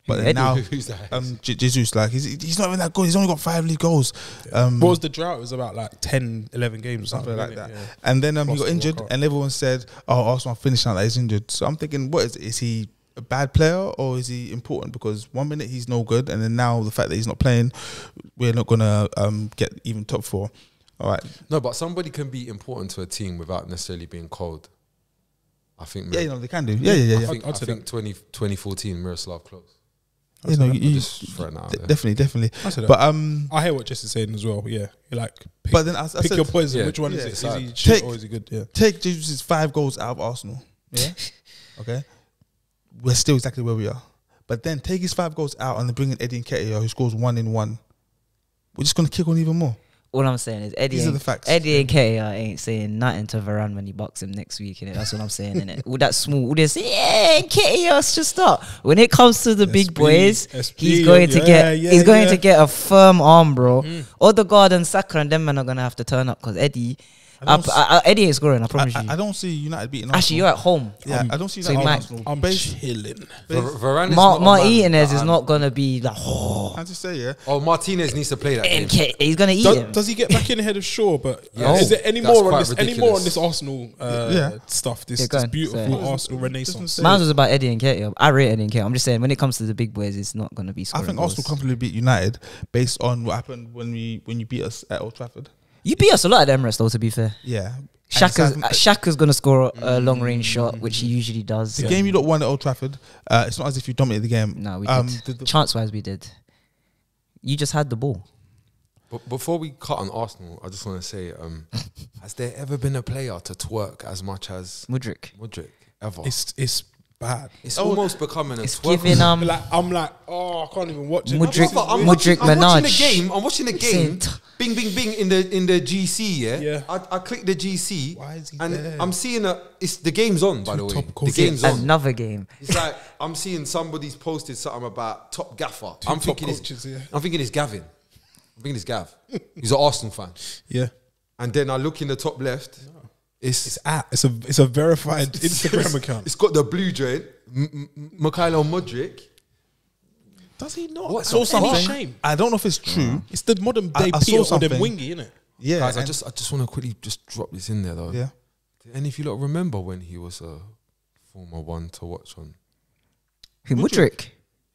But then Eddie? now Who's that? Jesus, like he's not even that good. He's only got 5 league goals. What was the drought? It was about like 10, 11 games or Something something like that. Yeah. And then he Across got the injured, World Cup. and everyone said, "Oh, Arsenal finished out that he's injured." So I'm thinking, what is it? Is he a bad player or is he important? Because 1 minute he's no good, and then now the fact that he's not playing, we're not gonna get even top 4. All right. No, but somebody can be important to a team without necessarily being cold. I think. Yeah, they can do. Yeah. I think, I'd say 2014 Miroslav Klose. You know, you Just throwing that out there. definitely. I said that. But I hear what Jess is saying as well. Yeah, you're like, pick, but then I pick said, your poison. yeah, Which one yeah, is it? it's Is like, he shit take- or is he good? Yeah. take Jesus' 5 goals out of Arsenal. Yeah. Okay. We're still exactly where we are. But then take his 5 goals out and then bring in Eddie Nketiah, who scores 1 in 1. We're just gonna kick on even more. All I'm saying is These are the facts. Eddie Nketiah ain't saying nothing to Varane when he bucks him next week, innit? That's what I'm saying, innit? All that small, all this, yeah, Nketiah should start. When it comes to the big SP, boys, SP, he's going to get a firm arm, bro. Odegaard and Saka and them men are gonna have to turn up because Eddie, Eddie ain't scoring. I promise you. I don't see United beating Actually, you're Arsenal. at home. Yeah, I don't see So that he on might- Arsenal. I'm Based- chilling. Varane is not a man Martinez that is I'm- not gonna be like, I just say, yeah. Oh, Martinez needs to play that game. he's gonna eat him. Does he get back in ahead of Shaw? But No. is there any That's more on quite this? Any ridiculous. more on this Arsenal Yeah. stuff? This, Yeah, go this on. beautiful Say. Arsenal renaissance. Say- Mine was about Eddie and Nketiah. I rate Eddie and Nketiah. I'm just saying, when it comes to the big boys, it's not gonna be I scoring think goals. Arsenal comfortably beat United based on what happened when you beat us at Old Trafford. You beat us a lot at Emirates, though. To be fair. Yeah. Shaka's going to score a long range shot, which he usually does. The game you lot won at Old Trafford, it's not as if you dominated the game. No, we did. Chance-wise, we did. You just had the ball. But before we cut on Arsenal, I just want to say, has there ever been a player to twerk as much as Mudryk. ever? It's bad. It's almost becoming a It's twerk. giving I'm like, oh, I can't even watch it. Mudryk- Brother, I'm Mudryk watching the Minaj. game. I'm watching the game. Bing, bing, bing in the GC. Yeah. Yeah. I click the GC. Why is he and there? I'm seeing it's the game's on. By the way, topical the game's on. Another game. It's like I'm seeing somebody's posted something about top gaffer. I'm top thinking coaches, yeah. I'm thinking it's Gavin. I'm thinking it's Gav. He's an Arsenal fan. Yeah, And then I look in the top left. It's it's a verified Instagram account. It's got the blue joint. Mikhailo Mudryk. Does he not? What I the saw fuck? something. Shame. I don't know if it's true. It's the modern day I saw Peter or them something. wingy, innit? Yeah. Guys, I and- just want to quickly just drop this in there though. yeah. And if you lot remember when he was a former one to watch on, Who, Mudryk?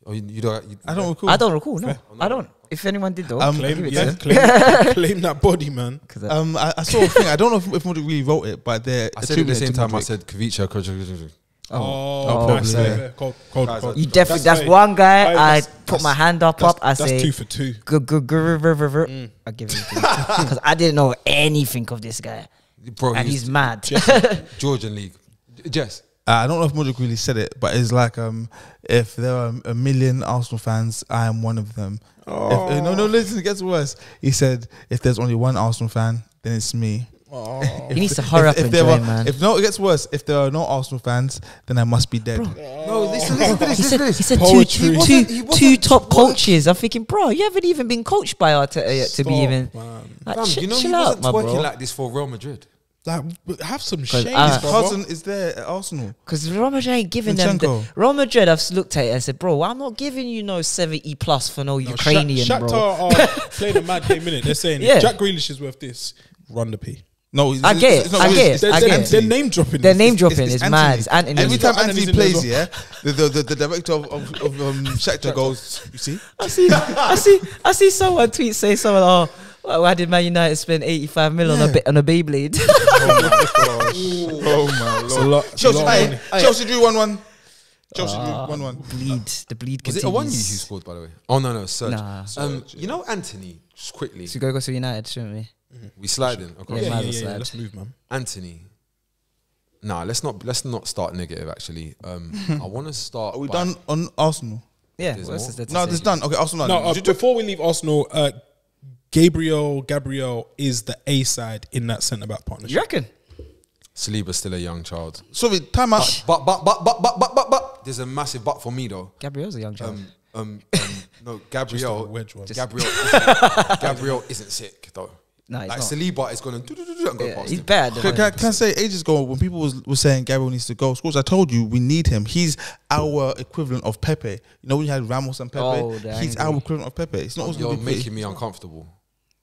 oh you don't. I don't recall. I don't recall, no. I don't. If anyone did, though, Claim, give it yeah, to him. claim that body, man. I saw a thing. I don't know if Mudryk really wrote it, but they're I said at the same time I Mudryk. said Kavicha. Oh, probably. fair. Cold. Guys, You definitely, that's fair. one guy I That's- put my hand up. I That's say, 2 for 2. I give it to him. Because I didn't know anything of this guy. Bro, And he's mad. Georgian League. Jess. I don't know if Mudryk really said it, but it's like if there are a million Arsenal fans, I am one of them. If, no, listen, it gets worse. He said, if there's only one Arsenal fan, then it's me. He needs to hurry up and join, man. If no, it gets worse. If there are no Arsenal fans, then I must be dead. No, listen to this. He said Poetry. two top coaches. I'm thinking, bro, you haven't even been coached by Arteta yet to be even. Like, Fam, you know he chill out, wasn't my twerking bro. like this for Real Madrid. Like, have some shame, I- brother. Cousin is there at Arsenal. Because Real Madrid ain't giving them. Zinchenko. Real Madrid, I've looked at it and said, bro, I'm not giving you no 70 plus for no Ukrainian, bro. Shakhtar are playing a mad game, innit? They're saying, Yeah. if Jack Grealish is worth this, run the P. No, I get it. I get it. They're name dropping. Their this. name dropping It's is Anthony. mad. It's Anthony. Every time Anthony's Anthony in there as plays, well. the director of Shakhtar goes, you see? I see someone tweet say someone, oh, why did Man United spend 85 mil on a Beyblade? Oh my It's a lord. lot. It's a lot of money. Chelsea drew 1-1. Chelsea drew 1-1. The bleed Was continues. it a one who scored, by the way? Oh, no, Serge. Nah. You know Anthony, just quickly. So go to United, shouldn't we? We slide in. Okay. Yeah, Yeah, might yeah, as well yeah. slide. Let's move, man. Anthony. Nah, let's not start negative, actually. I want to start. Are we by- done on Arsenal? Yeah, There's what else more. is there to No, say? this done. Okay, Arsenal. No, done. before we leave Arsenal, Gabriel is the A side in that centre back partnership. You reckon? Saliba's still a young child. Sorry, time out. But. There's a massive but for me though. Gabriel's a young child. No, Just a wedge one. Gabriel isn't sick though. No, he's Like not. Saliba is gonna and go Yeah, past he's him. better than Can I say ages ago when people was saying Gabriel needs to go? Of course, I told you we need him. He's our equivalent of Pepe. You know, we had Ramos and Pepe. Oh, the He's angry. our equivalent of Pepe. It's not always You're gonna be making me uncomfortable.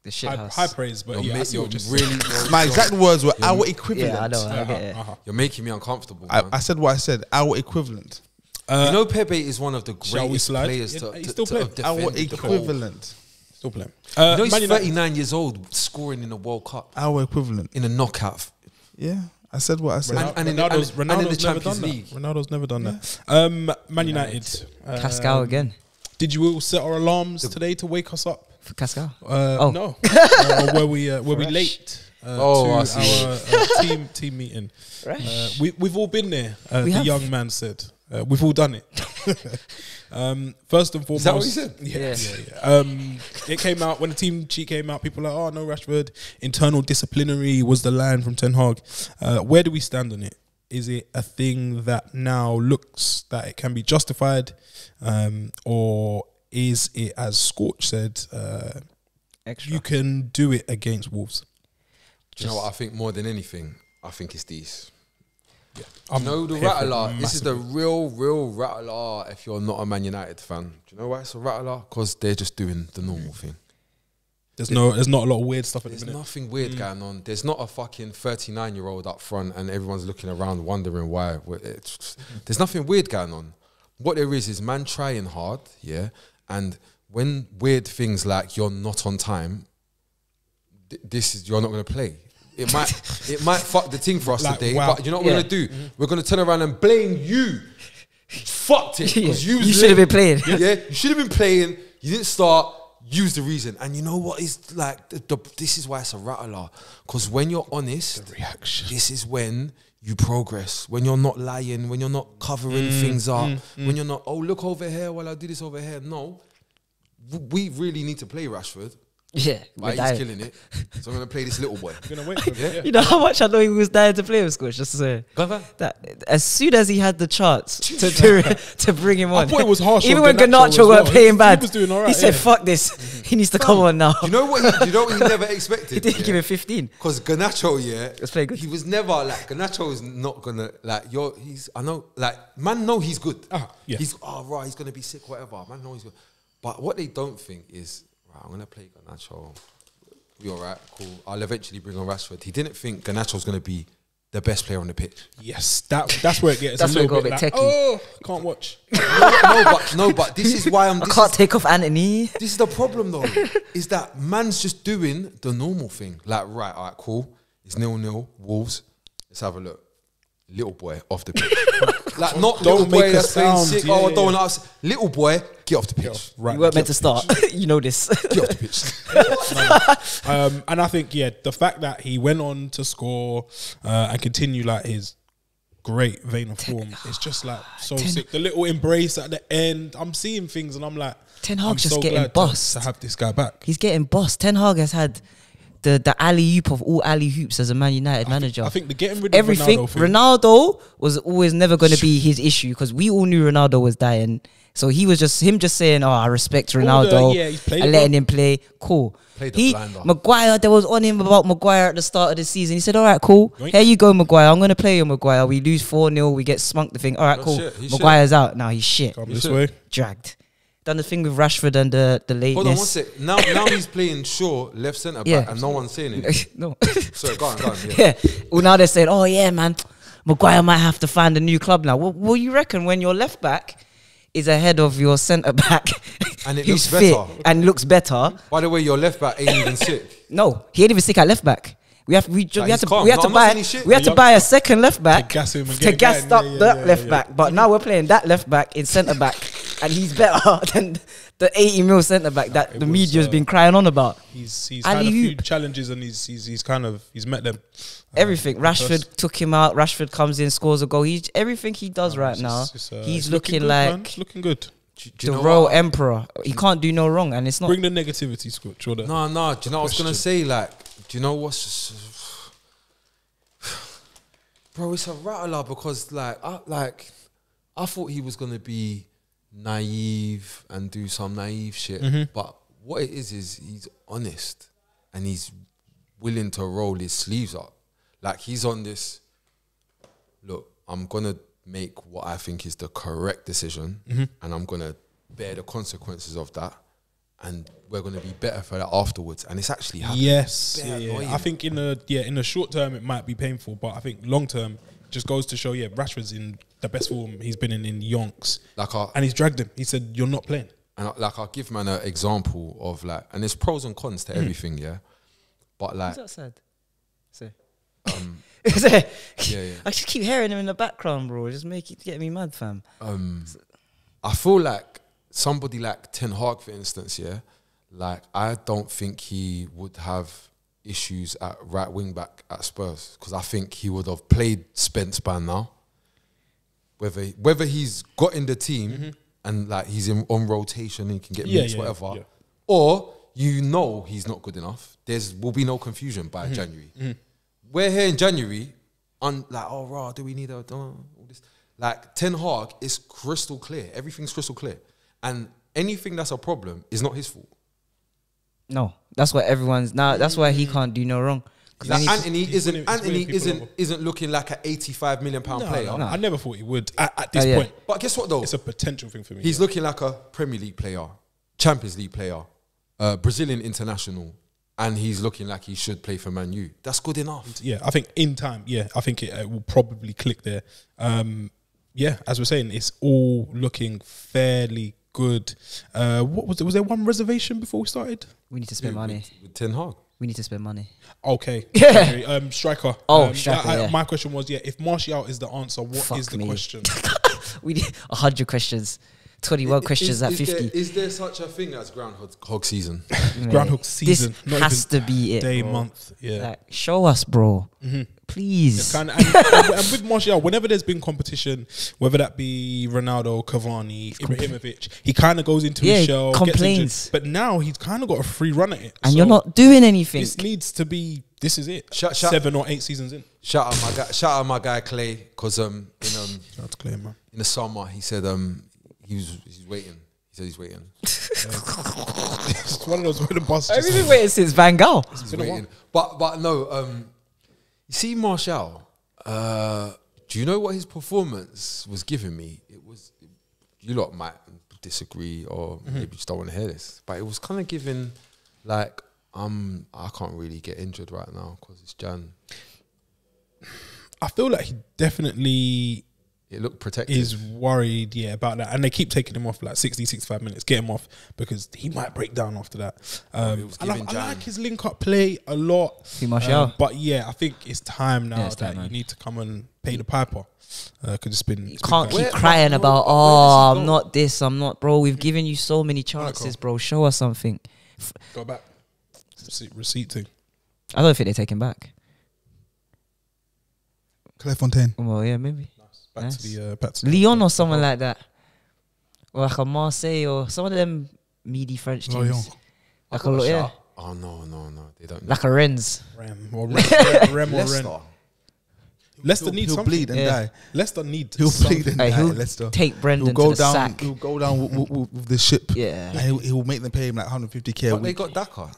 the shit house. High praise, but yeah, I see You're what you're really. My exact words were our equivalent. Yeah, I know. I get it. You're making me uncomfortable. I Man. said what I said. Our equivalent. You know, Pepe is one of the shall we greatest slide? players Yeah, to he's still have playing. Our defended the ball. equivalent. Still playing. You know, he's Man United. 39 years old, scoring in the World Cup, Our equivalent. in a knockout. Yeah, I said what I said. And in Ronaldo's the never done Champions that. League. Ronaldo's never done that. Man United. Cascal again Did you all set our alarms today to wake us up? for Cascal. No. Or were we late I to see. our team meeting? We've all been there. The have. young man said. We've all done it. First and foremost, Is that what he said? Yeah. It came out when the team sheet came out. People were like, oh no, Rashford. Internal disciplinary was the line from Ten Hag. Where do we stand on it? Is it a thing that now looks that it can be justified, or is it, as Scorch said, Extra. you can do it against Wolves? Do you know what I think more than anything? I think it's these. I'm No, the here for it rattler. This is the massively. real rattler. If you're not a Man United fan, do you know why it's a rattler? Because they're just doing the normal thing. There's not a lot of weird stuff at the There's minute. nothing weird going on. There's not a fucking 39-year-old up front and everyone's looking around wondering why. There's nothing weird going on. What there is man trying hard, yeah. And when weird things like you're not on time, you're not going to play. It might fuck the team for us Like, today. wow. But you know what we're going to do? We're going to turn around and blame you. Fucked it. 'Cause You should have been playing. Yeah, you should have been playing. You didn't start. Use the reason. And you know what is like? This is why it's a rattler. Because when you're honest, Reaction. this is when you progress. When you're not lying. When you're not covering things up. When you're not, oh, look over here while I do this over here. No. We really need to play Rashford. Yeah, Right, we're he's dying. killing it. So I'm going to play this little boy. We're gonna wait for it. Yeah. You know how much I know he was dying to play with Scorch, just to say that as soon as he had the chance to bring him on, I thought it was harsh even on when Garnacho Garnacho as weren't well. playing He bad, was doing all right, he said, yeah. "Fuck this, he needs to come on now." You know what? You know what he never expected? He didn't give him 15. Because Garnacho, yeah, Let's play good. he was never like Garnacho is not gonna like I know like man know he's good. Yeah. He's right, he's gonna be sick, whatever. Man know he's good. But what they don't think is right, I'm gonna play Garnacho. We all right, cool. I'll eventually bring on Rashford. He didn't think Garnacho's gonna be the best player on the pitch. Yes, that's where it gets That's a where it little got a bit bit like, techie. oh, can't watch. But this is why I can't take off Anthony. This is the problem though, is that man's just doing the normal thing. Like, right, all right, cool. It's 0-0, Wolves. Let's have a look. Little boy off the pitch. Like, not Don't little boy make a that's playing sound. sick. Yeah, oh, yeah, don't yeah. ask. Little boy, get off the pitch. Right, You weren't meant get to off the start. You know this. Get off the pitch. And I think, yeah, the fact that he went on to score and continue like his great vein of form, it's just like so sick. The little embrace at the end, I'm seeing things and I'm like, Ten I'm Hag's just so getting glad bossed. to have this guy back. He's getting bossed. Ten Hag has had the alley oop of all alley hoops as a Man United manager. I think the getting rid of Everything. Ronaldo thing, Ronaldo was always never going to be his issue because we all knew Ronaldo was dying. So he was just saying, "Oh, I respect Ronaldo," yeah, he's played and well. letting him play. Cool. Played the blinder. Maguire, there was on him about Maguire at the start of the season. He said, "All right, cool. Yoink. Here you go, Maguire. I'm going to play you, Maguire. We lose 4-0. We get spunked the thing. All right, No cool. shit, he's Maguire's out now. He's shit. Come this should. way. Dragged. Done the thing with Rashford and the lateness. Hold on one sec. Now he's playing Shaw left centre back Yeah. and no one's saying it. No. So go on, yeah. Yeah. Well, now they're saying, "Oh yeah, man, Maguire might have to find a new club now." Well, you reckon when your left back is ahead of your centre back, And it who's looks fit better. and looks better? By the way, your left back ain't even sick. No, he ain't even sick at left back. We had he's to calm. we had No, to I'm not buy saying he's shit. we had to buy a second left back To gas him and to get gas going. up Yeah, the yeah, left yeah. back. But now we're playing that left back in centre back, and he's better than the 80 mil centre back that it the was, media's been crying on about. He's had a few Alley-oop. challenges and he's met them. Everything. Rashford first. took him out. Rashford comes in, scores a goal. Everything he does right now, It's he's looking looking good, like man. It's looking good. do you The know royal what? emperor. He can't do no wrong, and it's not. Bring the negativity, Scotch. Or the No, do you know what I was gonna question. say? Like, do you know what's just, bro? It's a rattler because I thought he was gonna be naive and do some naive shit, but what it is he's honest and he's willing to roll his sleeves up. Like he's on this. Look, I'm gonna make what I think is the correct decision, and I'm gonna bear the consequences of that. And we're going to be better for that afterwards. And it's actually happening. Yes, Bare annoying. I think in the short term it might be painful, but I think long term just goes to show. Rashford's in the best form he's been in yonks, and he's dragged him. He said, "You're not playing." And I'll give man an example of like, and there's pros and cons to everything, yeah. But like, What's that said? yeah. I just keep hearing him in the background, bro. Just get me mad, fam. I feel like somebody like Ten Hag, for instance, yeah, like I don't think he would have issues at right wing back at Spurs because I think he would have played Spence by now. Whether he's got in the team and like he's on rotation and he can get minutes, whatever, or he's not good enough. Will be no confusion by January. We're here in January, do we need all this? Like Ten Hag is crystal clear. Everything's crystal clear. And anything that's a problem is not his fault. No, that's why that's why he can't do no wrong. Like Anthony he's winning people isn't looking like an £85 million player. No, I never thought he would at this point. But guess what though? It's a potential thing for me. He's looking like a Premier League player, Champions League player, Brazilian international, and he's looking like he should play for Man U. That's good enough. Yeah, I think in time, I think it will probably click there. As we're saying, it's all looking fairly good. What was it? Was there one reservation before we started? We need to spend money. With Ten Hag. We need to spend money. Okay. Striker. Striker. My question was, if Martial is the answer, what is the question? We need 100 questions. 21 questions at 50. Is there such a thing as Groundhog season? Groundhog season. This has to be it. Day, bro. month. Yeah. Like, show us, bro. Please. And with Martial, whenever there's been competition, whether that be Ronaldo, Cavani, Ibrahimovic, he kind of goes into his shell, complains. gets injured. But now he's kind of got a free run at it. And you're not doing anything. This needs to be. This is it. 7 or 8 seasons in. Shout out my guy Clay, because Shout out to Clay, man. in the summer he said he's waiting. He said he's waiting. It's one of those where the bus. I've been waiting since Van Gaal. He's waiting. But no. You see Martial. Do you know what his performance was giving me? It was. You lot might disagree or maybe just don't want to hear this, but it was kind of giving like I can't really get injured right now because it's Jan. I feel like he definitely It looked protected. is worried, about that. And they keep taking him off like 60, 65 minutes, get him off because he might break down after that. I like his link-up play a lot. See Martial. But I think it's time now it's time, that you man. need to come and pay the piper. Because it's been... You can't keep Where- crying no, about, but where does he I'm go? not this, I'm not... Bro, we've given you so many chances, bro. Show us something. Go back. Receipt thing. I don't think they take him back. Claire Fontaine. Well, yeah, maybe. Back Nice. to the... Leon or someone like that. Or like a Marseille or some of them meaty French teams. Lyon. Like a, Oh no, they don't. like a Rennes. Rem or Ren. Leicester. Leicester needs He'll something. bleed and Yeah. die. Leicester need He'll something. bleed and Hey, die. he'll Leicester. take Brendan He'll go to the down. sack. He'll go down with the ship. Yeah. And he'll make them pay him like 150k a But they week. got Dakar.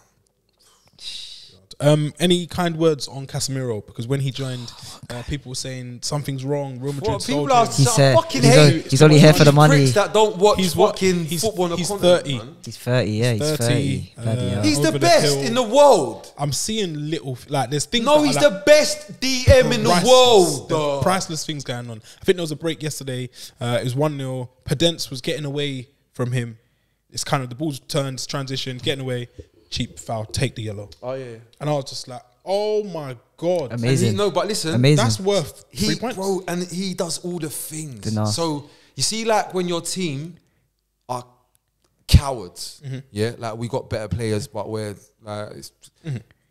Any kind words on Casemiro? Because when he joined, people were saying something's wrong. Real Madrid sold him. He said fucking he's only here for the money. That don't watch He's what? fucking He's- football on the he's continent, 30. man. He's 30, yeah, he's 30. 30, Bloody hell. He's Over the the best hill. in the world. I'm seeing little there's things. No, that he's are the best DM in the priceless. world. There's dog. priceless things going on. I think there was a break yesterday. It was 1-0. Pedence was getting away from him. It's kind of the ball's turns, transition, getting away. Cheap foul, take the yellow. Oh yeah. And I was just like, oh my God. Amazing. No, but listen, Amazing. That's worth 3 points. bro, and he does all the things. Denial. So you see, like when your team are cowards, Mm-hmm. yeah, like we got better players, but we're like,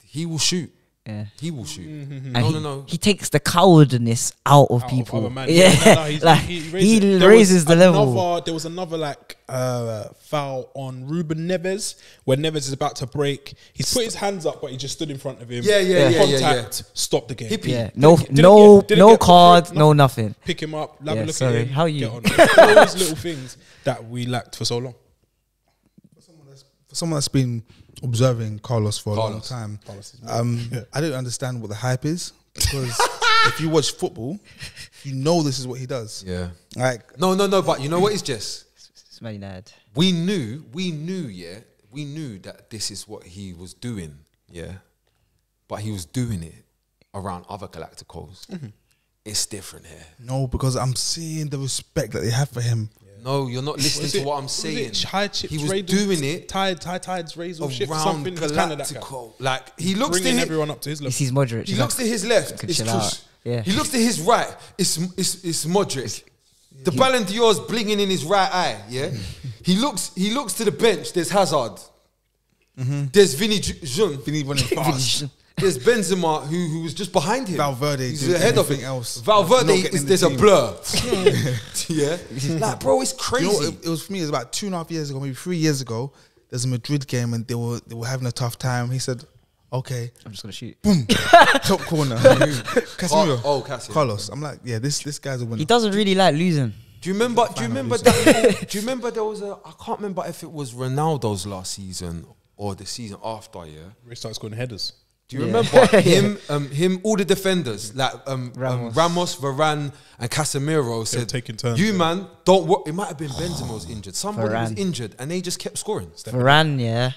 he will shoot. Yeah. He will shoot. And No. he takes the cowardness out of people. other man. Yeah, No, he there raises was the level. There was another like foul on Ruben Neves when Neves is about to break. He's put his hands up, but he just stood in front of him. Contact, stop the game. Hippie. Yeah, Didn't no get card, for no nothing. Pick him up, have Yeah, a look sorry, at him. how you? Get on. All those little things that we lacked for so long. For someone that's been observing Carlos for a long time, I don't understand what the hype is, because if you watch football, you know this is what he does. Yeah. Like, No. But you know what? It's just It's Man United. we knew that this is what he was doing. Yeah. But he was doing it around other Galacticos. It's different here. no, because I'm seeing the respect that they have for him. No, you're not listening to what I'm saying. He was doing it Tides, Razor, shift, around something. He's kind of that guy. Galactico. Like, he looks Bringing to everyone up to his He level. sees Modric. He looks to his left, Could it's chill Kush. out. Yeah. He looks to his right, it's Modric. The Ballon d'Or's blinging in his right eye, yeah? he looks to the bench, there's Hazard. There's Vinny Jun. Vinny running fast. There's Benzema, who was just behind him. Valverde He's doing ahead of everything him. else. Valverde, Not getting in the there's a team. blur. Yeah? Like, bro, it's crazy. You know what it was for me? It was about 2.5 years ago, maybe 3 years ago. There's a Madrid game and they were having a tough time. He said, "Okay, I'm just gonna shoot. boom, top corner." Casemiro. Casemiro. Carlos. I'm like, yeah, this guy's a winner. He doesn't really like losing. Do you remember that? Do you remember there was I can't remember if it was Ronaldo's last season or the season after, yeah? He started scoring headers. Do you remember him, all the defenders, like Ramos. Varane, and Casemiro said, taking turns, you man, don't worry. It might have been Benzema was injured. Somebody was Varane. injured, and they just kept scoring. Varane, yeah.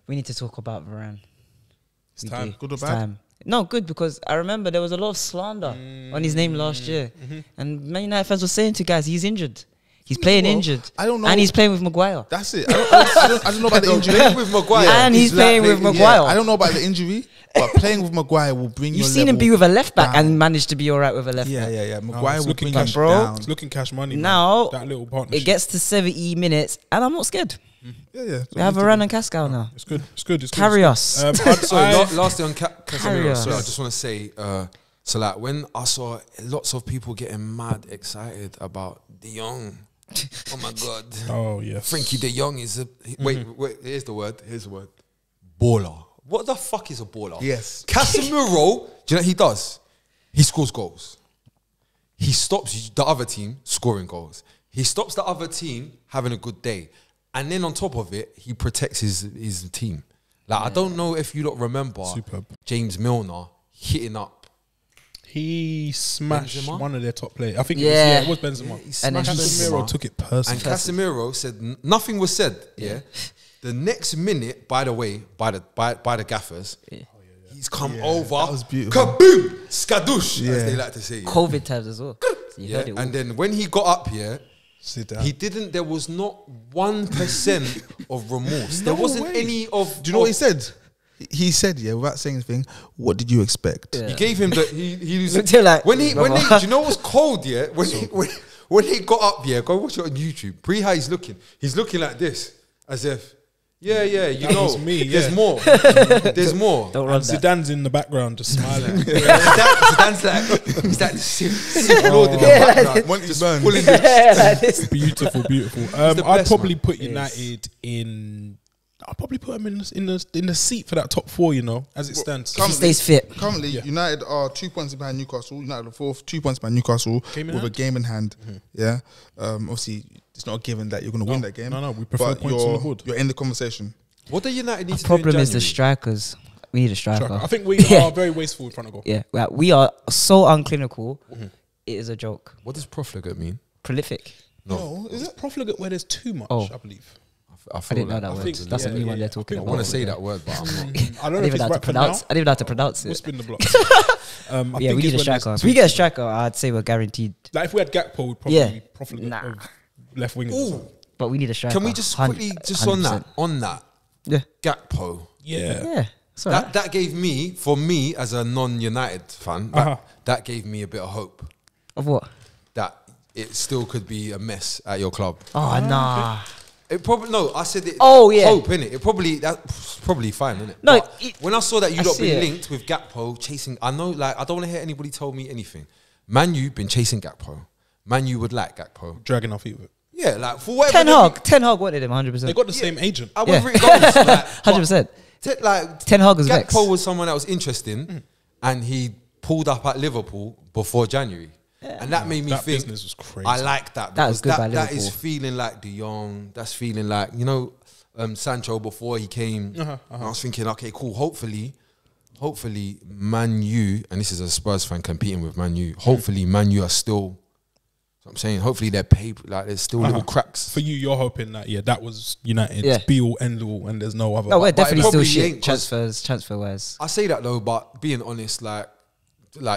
We need to talk about Varane. It's time. Good or It's bad? time. No, good, because I remember there was a lot of slander on his name last year. And Man United fans were saying to guys, he's injured. He's playing Well, injured. I don't know. And he's playing with Maguire. That's it. I don't know about the injury. Playing with Maguire, And he's playing with Maguire. I don't know about the injury, but playing with Maguire will bring You've your seen him level be with a left back down. and manage to be all right with a left back. Yeah. Maguire it's will looking bring cash, him bro. down. It's looking cash money. man. Now, that little partnership. it gets to 70 minutes, and I'm not scared. Yeah. We have Varane and Cascal now. It's good. It's good. It's Carry good. us. Sorry, lastly on Carry Casemiro, us. sorry, I just want to say, so like when I saw lots of people getting mad excited about De Jong, oh my God. Oh yeah. Frankie De Jong is a wait. Here's the word. Baller. What the fuck is a baller? Yes. Casemiro. Do you know what he does? He scores goals. He stops the other team scoring goals. He stops the other team having a good day, and then on top of it, he protects his team. Like I don't know if you don't remember Superb. James Milner hitting up. He smashed Benzema? one of their top players. I think Yeah. it was Benzema. He And then smashed Casemiro Benzema. took it And personally. Casemiro said nothing was said. Yeah. The next minute, by the way, by the gaffers, he's come over. that was beautiful. Kaboom, skadoosh, Yeah. as they like to say. COVID times as well. So you Yeah. heard it all. And then when he got up here, Sit down. he didn't. There was not 1% of remorse. There wasn't way. any of. Do you know what he said? He said, yeah, without saying anything, what did you expect? Yeah. He gave him the. He was Looked at him like, when he. brother. Do you know what's cold? Yeah. When he got up, yeah. Go watch it on YouTube. Pre how he's looking. He's looking like this, as if. Yeah, you That know, was me, there's yeah. more. There's more. Don't run And that. Zidane's in the background just smiling. Zidane's like, he's like simple Lord in the Yeah, like background. this. Monty Burns. Pulling the, Yeah, like this. Beautiful. the I'd best, probably man. put United in. I'll probably put them in the seat for that top four. You know, as it stands. He stays fit. Currently, United are 2 points behind Newcastle. United are fourth, 2 points behind Newcastle Game in with hand? a game in hand. Yeah. Obviously, it's not a given that you're going to win that game. No, we prefer but points on the board. You're in the conversation. what do United need The to do in problem is the January? strikers. We need a striker. I think we Yeah. are very wasteful in front of goal. Yeah, we are so unclinical. It is a joke. What does profligate mean? Prolific. No, is it? Profligate where there's too much. Oh. I believe. I I didn't know that word. That's a new one they're talking I about. want to say that word, but I'm not. I don't I know didn't if even it's know how to right for now. pronounce. I didn't even know how to pronounce We'll it. spin the block. I Yeah, think we it's need a when striker. there's If we too- get a striker, I'd say we're guaranteed. Like if we had Gakpo, we'd probably Yeah. be profligate Nah. of left wingers. But we need a striker. Can we just quickly, just on 100%. that, Yeah. Gakpo? Yeah. Yeah. It's all right. That gave me, for me as a non-United fan, that gave me a bit of hope Of what? that it still could be a mess at your club. Oh, nah. It probably no. I said it. Oh, yeah. Hope innit. It probably that's probably fine innit. No, But when I saw that you I lot see been it. linked with Gakpo chasing, I know like I don't want to hear anybody tell me anything. Man, you been chasing Gakpo. Man, you would like Gakpo. Dragging our feet with it. Yeah, like for whatever. Ten Hag wanted him 100%. They got the same agent. However Yeah. it goes, like, 100%. like Ten Hag was vexed. Gakpo was someone that was interesting, and he pulled up at Liverpool before January. And that made me That think business was crazy. I like that. That was because good by that is Liverpool. feeling like De Jong. That's feeling like, Sancho before he came. I was thinking, okay, cool. Hopefully, Man U, and this is a Spurs fan competing with Man U. Hopefully, Man U are still. I'm saying, hopefully they're paper, like there's still little cracks. For you, you're hoping that that was United's Yeah. be all end all, and there's no other. No, we're But it definitely still probably shit ain't 'cause- transfer wise. I say that though, but being honest, like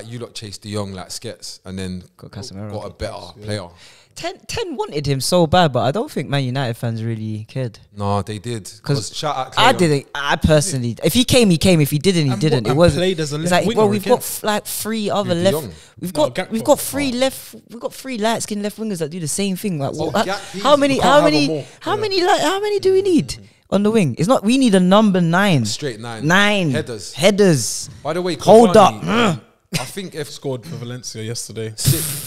you lot chased De Jong like skets, and then Got Casemiro. got a better player. 10 wanted him so bad, but I don't think Man United fans really cared. No, they did. 'Cause Shout out I Clay. didn't. I personally, if he came, he came. If he didn't, he And didn't. what- It was played as a it's left like, winger well, we've again. got like three other De left. Jong. We've No, got Gakpo. three left. We've got three light skinned left wingers that do the same thing. Like, So what- Gakpo, how many? we How can't have many? them all. How many do we need on the wing? It's not. We need a number 9. Straight 9. Nine Headers. By the way, Hold Cavani, up. I think if Scored for Valencia yesterday.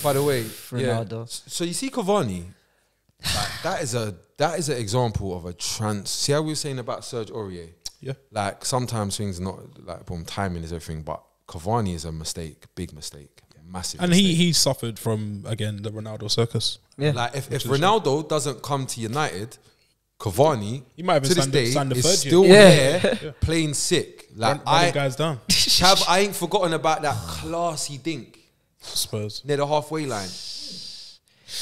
by the way, Ronaldo. So you see Cavani, like, that is an example of a See how we were saying about Serge Aurier. Yeah. Like sometimes things are not like timing is everything, but Cavani is a big mistake, massive. And mistake. he suffered from, again, the Ronaldo circus. Yeah. Like if Ronaldo doesn't come to United, Cavani He might have to this day signed the is third still year. there playing sick. Like Run the guys down. I ain't forgotten about that classy dink Spurs. near the halfway line.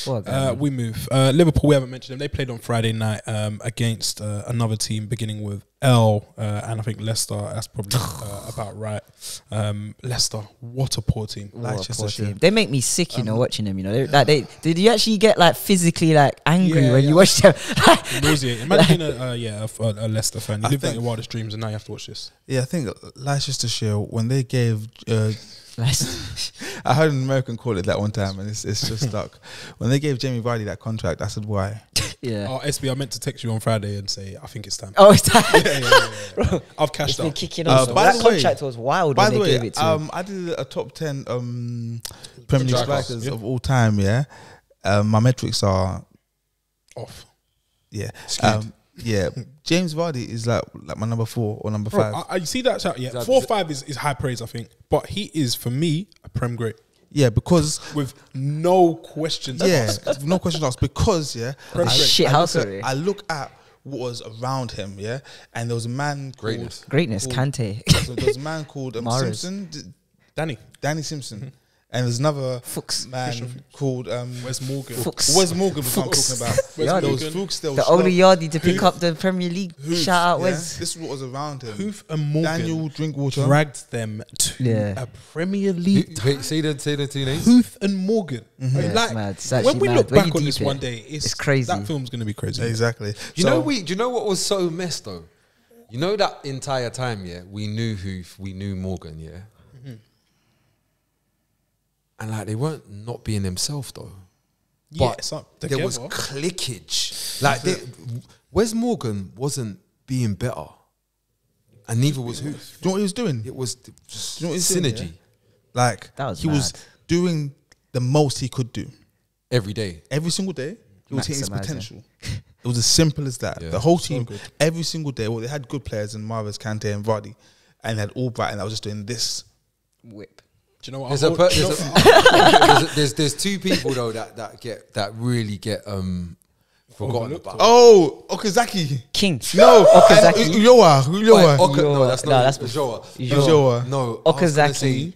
What a guy. We move. Liverpool, we haven't mentioned them. They played on Friday night against another team beginning with L, and I think Leicester. That's probably about right. Leicester, what a poor team. What a Leicester poor shit. team. They make me sick, watching them. Did you actually get like physically like angry Yeah, when yeah. you watch them? Nauseating. Imagine being a Leicester fan. You lived out your wildest dreams, and now you have to watch this. Yeah, I think Leicestershire, when they gave Nice. I heard an American call it that one time, and it's just stuck. When they gave Jamie Vardy that contract, I said, "Why?" Yeah. Oh, SB, I meant to text you on Friday and say I think it's time. Oh, it's time. Yeah. I've cashed It's been out. kicking on. by That the way- contract was wild By when the they way, gave it to him. I did a top 10 Premier League Strikers, strikers yeah. of all time. Yeah, my metrics are Off. yeah, Skewed. yeah. James Vardy is like my number 4 or number 5. Bro, you see that shout? Yeah, That- 4 or 5 is high praise, I think. But he is, for me, a Prem great. Yeah, because With no questions asked. no question asked. Because Prem great. Shit house already. I look at what was around him. Yeah, and there was a man Greatness. Greatness, called- Kante. there was a man called Mahrez. Simpson, Danny Simpson. And there's another Fuchs. man called Wes Morgan. Fuchs. Wes Morgan was what I'm Fuchs. talking about. Wes There was Morgan. Fuchs, there was The only Schlupp, yardie to pick up the Premier League. Hoof, Shout out yeah? Wes. This is what was around him. Hoof and Morgan Daniel Drinkwater. dragged them to Yeah. a Premier League. Wait, say the two names. Hoof and Morgan. Yeah, it's mad. It's when actually we mad. look When back you on this deep one it, day, it's crazy. That film's going to be crazy. Exactly. Do you know what was so messed though? You know that entire time, yeah, we knew Hoof, we knew Morgan, yeah. And like they weren't not being themselves though. Yeah, But it's up there was together. clickage. Like Wes Morgan wasn't being better. And neither was Hoof. Do you know what he was doing? It was just Do you know what he's doing, synergy Like That was he was mad. doing the most he could do every day. every single day. He was hitting his Maximising. potential. It was as simple as that. Yeah. The whole So team, good. every single day. Well, they had good players in Mahrez, Kante, and Vardy, and they had Albright, and I was just doing this. Whip. Do you know what? There's, I a, hope- per- do you there's, know- there's two people though that really get forgotten Overlooked about. Oh, Okazaki. King. No, Okazaki. Ulloa. No, that's No, not that's Joa. Ulloa. No, I was gonna Okazaki. say-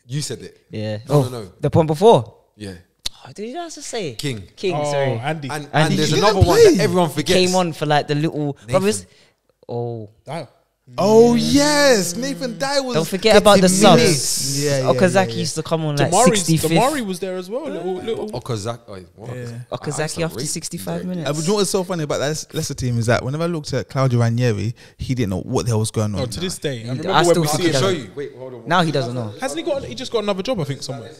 You said it. Yeah. No. The point before. Yeah, Oh, did you have to say? King. King, Oh, sorry. Andy. And Andy, there's you another didn't one play. that everyone forgets. Came on for like the little brothers. Oh. Dio. Oh yes, Nathan Dye was. Don't forget about the getting subs. minutes. Yeah, Okazaki used to come on like 65th. Damari was there as well. Little. Okazaki. Wait, what? Yeah. Okazaki after 65 minutes. But you know what's so funny about that Leicester team is that whenever I looked at Claudio Ranieri, he didn't know what the hell was going on. Oh, to this day. I I remember when still we think see he him. Show doesn't. you. Wait, hold on. Now he doesn't know. Hasn't he got? He just got another job, I think, somewhere.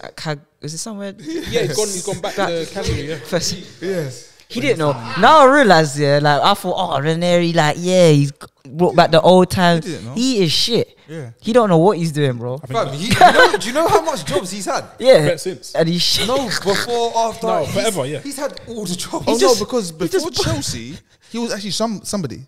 Is it somewhere? Yeah, he's gone back to Cagliari. Yeah. First. Yes. He didn't know. Now I realize, yeah, like I thought, oh, Ranieri, like, yeah, he's brought back the old times. He didn't know. He is shit. Yeah. He don't know what he's doing, bro. Fam, do you know how much jobs he's had? Yeah, Bet since. and he's shit. No, before, after. No, he's- forever, yeah. He's had all the jobs. Oh just- no, because before Chelsea, he was actually somebody.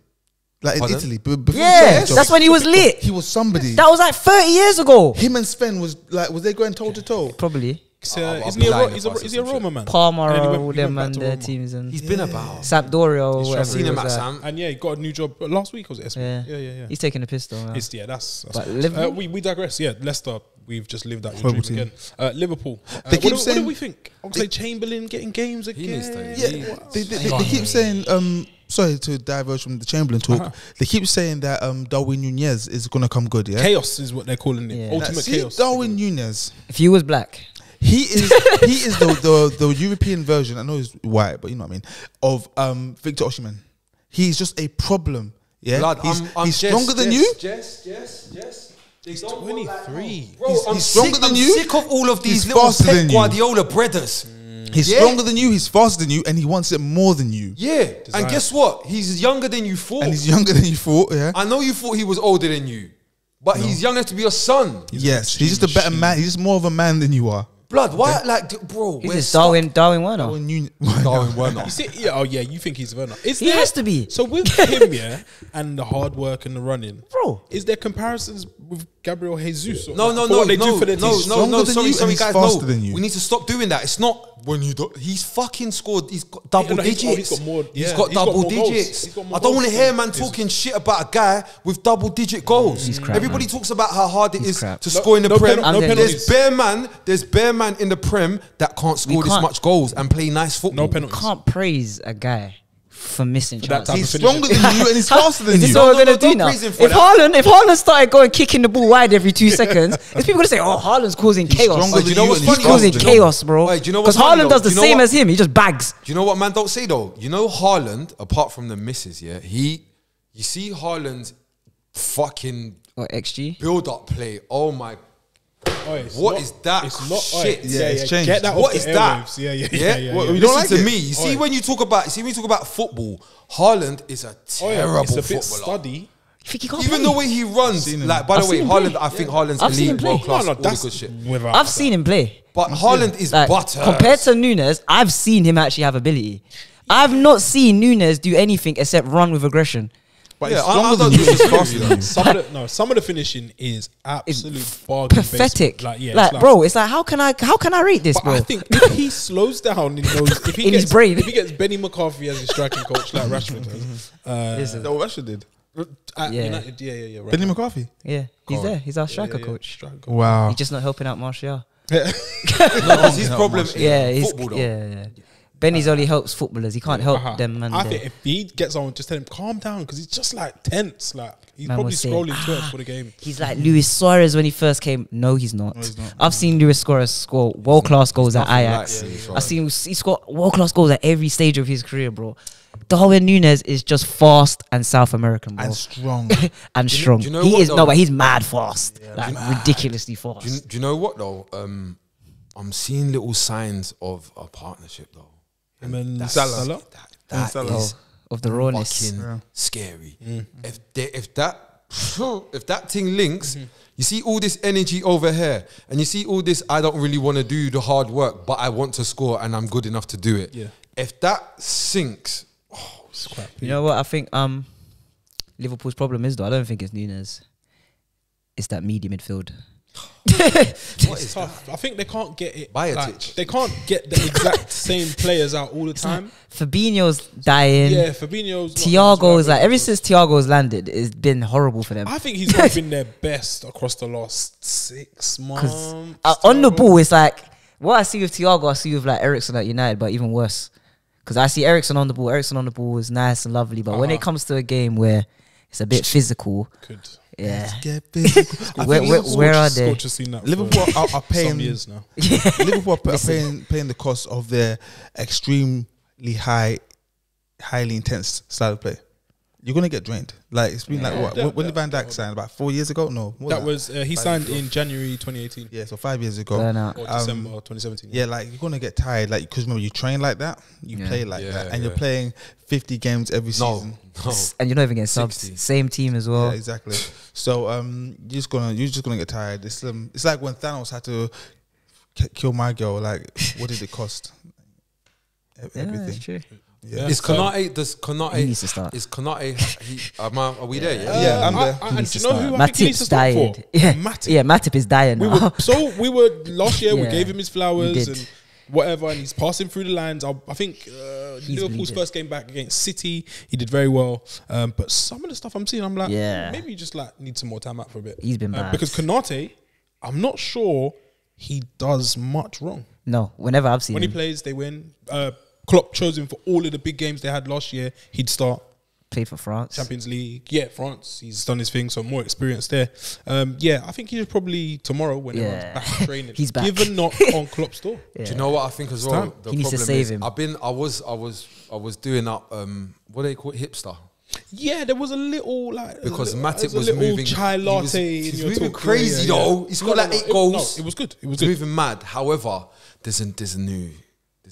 Like in Pardon? Italy. Before Yeah, Chelsea, that's when he was lit. he was somebody. That was like 30 years ago. Him and Sven was they going toe to toe? Probably. I'll Isn't be he lying is if I say he a some Roma man? Palmer, And then all he went them back and to their Roma. teams and He's been about. Sampdoria or whatever. I've seen he him was at at. Sam. And yeah, he got a new job last week. Was it? Yeah. Yeah. He's taking the piss though. Man. It's, yeah, that's But Liverpool? we digress. Yeah, Leicester. We've just lived out your Horrible dream again. Liverpool. They keep what saying- do we think? Obviously, Chamberlain getting games again. needs to- Yeah, they keep saying. Sorry to diverge from the Chamberlain talk. They keep saying that Darwin Nunez is gonna come good. Yeah, Chaos is what they're calling it. Yeah. Ultimate See, chaos. Darwin Nunez. If he was black, He is the European version. I know he's white, but you know what I mean. Of Victor Osimhen. He's just a problem. Yeah, Blood, he's stronger than you. Yes. He's 23. Bro, He's stronger than you. I'm sick of all of these He's little faster Pep than you. Guardiola brothers. He's Yeah. stronger than you. He's faster than you, and he wants it more than you. Yeah, and guess what? He's younger than you thought. And he's younger than you thought. Yeah. I know you thought he was older than you, but he's young enough to be your son. Yes, he's just a better man. He's just more of a man than you are. Blood, why? Like, bro, he's we're just stuck. Darwin Werner. Darwin Nunez. Darwin Werner. You see, yeah, oh yeah, you think he's Werner? He has to be. So with him, yeah, and the hard work and the running, Bro. is there comparisons with Gabriel Jesus? Or No, like, no, for no, what they no, do for their no, teams? no, Stronger no. than Sorry, you, sorry, and he's guys. faster No, than you. we need to stop doing that. It's not when you do. He's fucking scored. He's got double no, digits. he's got more- He's yeah, got he's got double more goals. digits. He's got more I don't want to goals hear than man Jesus. talking shit about a guy with double digit goals. He's crap, Everybody man. talks about how hard it He's is crap. to score in the no Prem. pen- no There's penalties. bare man in the Prem that can't score this can't- much goals and play nice football. No penalties. Can't praise a guy for missing that chances. type He's of stronger than you, and he's faster than Is this you. what we're No, gonna do don't now? praise him for If that. Haaland started going kicking the ball wide every 2 seconds, there's people gonna say, "Oh, Haaland's causing chaos." stronger Wait, do you know than what's you, funny? He's causing Do you know- chaos, bro. Wait, do you know Because what's funny, Haaland though? does the Do you know same what- as him. He just bags. Do you know what man don't say though? You know Haaland, apart from the misses, yeah, you see Haaland's fucking What XG? build-up play. Oh my, Oh, it's what not- is that It's not shit? Yeah, it's changed. Get that What off is the that? airwaves. Yeah. What, You listen don't like to it? me. You see Oi. when you talk about football, Haaland is a Oh, yeah. terrible It's a bit footballer. study. You think he can't Even play? the way he runs, Seen him. like by the I've way, seen him Haaland. play. I think Haaland's I've seen him elite, play. world class, No, all the that's good shit. without I've that. seen him play. But Haaland is Like, butter. compared to Nunes, I've seen him actually have ability. I've not seen Nunes do anything except run with aggression. But Yeah, he's I stronger than don't you, and he's disagree with faster you. than you. Some of the finishing is It's absolute bargain pathetic. basement. Like, yeah, like, it's bro, it's like how can I rate this, But bro? I think if he slows down in those, if he In his gets, brain. if he gets Benny McCarthy as his striking coach, like Rashford has, Listen, That's what Rashford did. at Yeah. United, yeah, right. Benny McCarthy. yeah, he's Go there. on. He's our striker Yeah, coach. striker coach. Wow. He's just not helping out Martial. No, 'cause his problem is Yeah, he's football though. yeah. Benny's only helps footballers. He can't help them. Man, I there. think if he gets on, just tell him calm down because he's just like tense. Like he's Man probably was saying, scrolling Twitter for the game. He's like Luis Suarez when he first came. No, he's not. he's not. I've seen Luis Suarez score world class goals at nothing Ajax. like Luis Suarez. I've seen he scored world class goals at every stage of his career, bro. Darwin Nunez is just fast and South American, bro, And strong. and strong. do you know he what, is though? no, but he's mad fast, like ridiculously fast. Do you know what though? I'm seeing little signs of a partnership though. Him and That's- Salah. That Salah. is Of the rawness. fucking scary. If that thing links, you see all this energy over here, and you see all this. I don't really want to do the hard work, but I want to score, and I'm good enough to do it. Yeah. If that sinks, It's quite You know what? I think Liverpool's problem is though. I don't think it's Nunez. It's that medium midfield. It's tough. I think they can't get it. Bajatic. They can't get the exact same players out all the time. Fabinho's dying. Yeah, Fabinho's. not Thiago's right like ever since Thiago's landed, it's been horrible for them. I think he's not been their best across the last 6 months. On the ball, it's like what I see with Thiago, I see with like Ericsson at United, but even worse. Because I see Ericsson on the ball. Ericsson on the ball is nice and lovely, but when it comes to a game where it's a bit physical, Could. yeah. Get physical. Where are they? Just seen that Liverpool for are paying. some years now. Liverpool are paying the cost of their extremely highly intense style of play. you're gonna get drained. Like it's been like what? Yeah, When did Van Dijk sign? About 4 years ago? No, more That than was he 5 signed years ago. in January 2018 Yeah, so 5 years ago. Burnout. or December 2017. Yeah, like you're gonna get tired, like because remember you train like that, you Yeah. play like Yeah, that, and yeah. you're playing 50 games every season. No. And you're not even getting subs. 60. Same team as well. Yeah, exactly. So you're just gonna get tired. It's like when Thanos had to kill my girl. Like, what did it cost? Yeah, that's Everything. true. Yeah. Is So- Konate? Does He Konate? needs to start. Is Konate? Are we there? Yeah. Yeah, I'm there. And needs do to you know who I think he needs to Matip's start for? dying. Yeah, Matip. yeah. Matip is dying We now. were last year. We Yeah, gave him his flowers we did. and whatever, and he's passing through the lines. I think Liverpool's bleeding. first game back against City, he did very well. But some of the stuff I'm seeing, I'm like, Yeah. maybe you just like need some more time out for a bit. He's been bad. Because Konate, I'm not sure he does much wrong. No, whenever I've seen When he him, plays, they win. Klopp chose him for all of the big games they had last year. He'd start played for France. Champions League. Yeah, France. He's done his thing, so more experience there. Yeah, I think he should probably tomorrow when everyone's Yeah. back training. He's back. Give a knock on Klopp's door. Yeah. Do you know what I think as well? time. The He needs to problem save is him. I was doing up what do they call it, hipster? Yeah, there was a little like Because there Matip a was little moving. chai latte. He's in your moving talk. crazy though. He's got like 8 goals. No, it was good. It was He's good. moving mad. However, there's a new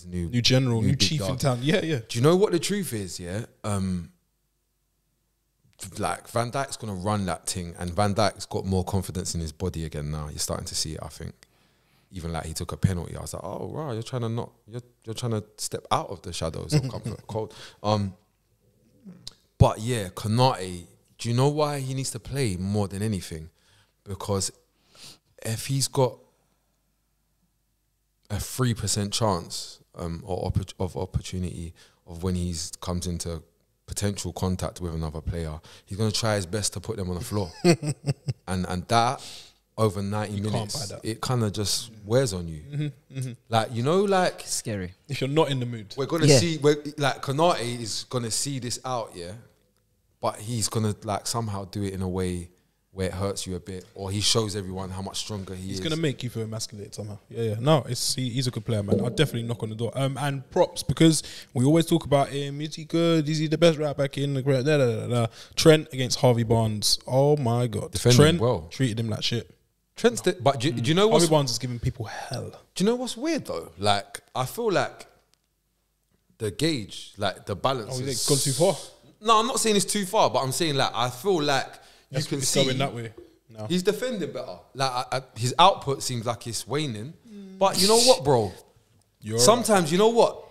New general, new big chief in dog. town. Yeah, yeah. Do you know what the truth is? Yeah, like Van Dijk's gonna run that thing, and Van Dijk's got more confidence in his body again now. You're starting to see it. I think. Even like he took a penalty, I was like, oh wow, you're trying to step out of the shadows of comfort cold. But yeah, Konate, do you know why he needs to play more than anything? Because if he's got a 3% chance of opportunity of when he comes into potential contact with another player, he's going to try his best to put them on the floor. and that, over 90 can't minutes, buy that. it kind of just wears on you. Like, you know, like, Scary. If you're not in the mood, we're going to Yeah. see, like, Konate is going to see this out, yeah? But he's going to, like, somehow do it in a way where it hurts you a bit, or he shows everyone how much stronger he he's is. gonna make you feel emasculated somehow. Yeah, yeah. No, he's a good player, man. I'll definitely knock on the door. And props, because we always talk about him. Is he good? Is he the best right back in the great? Trent against Harvey Barnes. Oh my god, Defending Trent well. treated him like shit. Trent's but do you know what's Harvey Barnes is giving people hell. Do you know what's weird though? Like, I feel like the gauge, like the balance, Oh, is is it gone too far? No, I'm not saying it's too far, but I'm saying like I feel like you can It's see going that way. No. he's defending better. Like his output seems like it's waning, but you know what, bro? You're Sometimes you know what.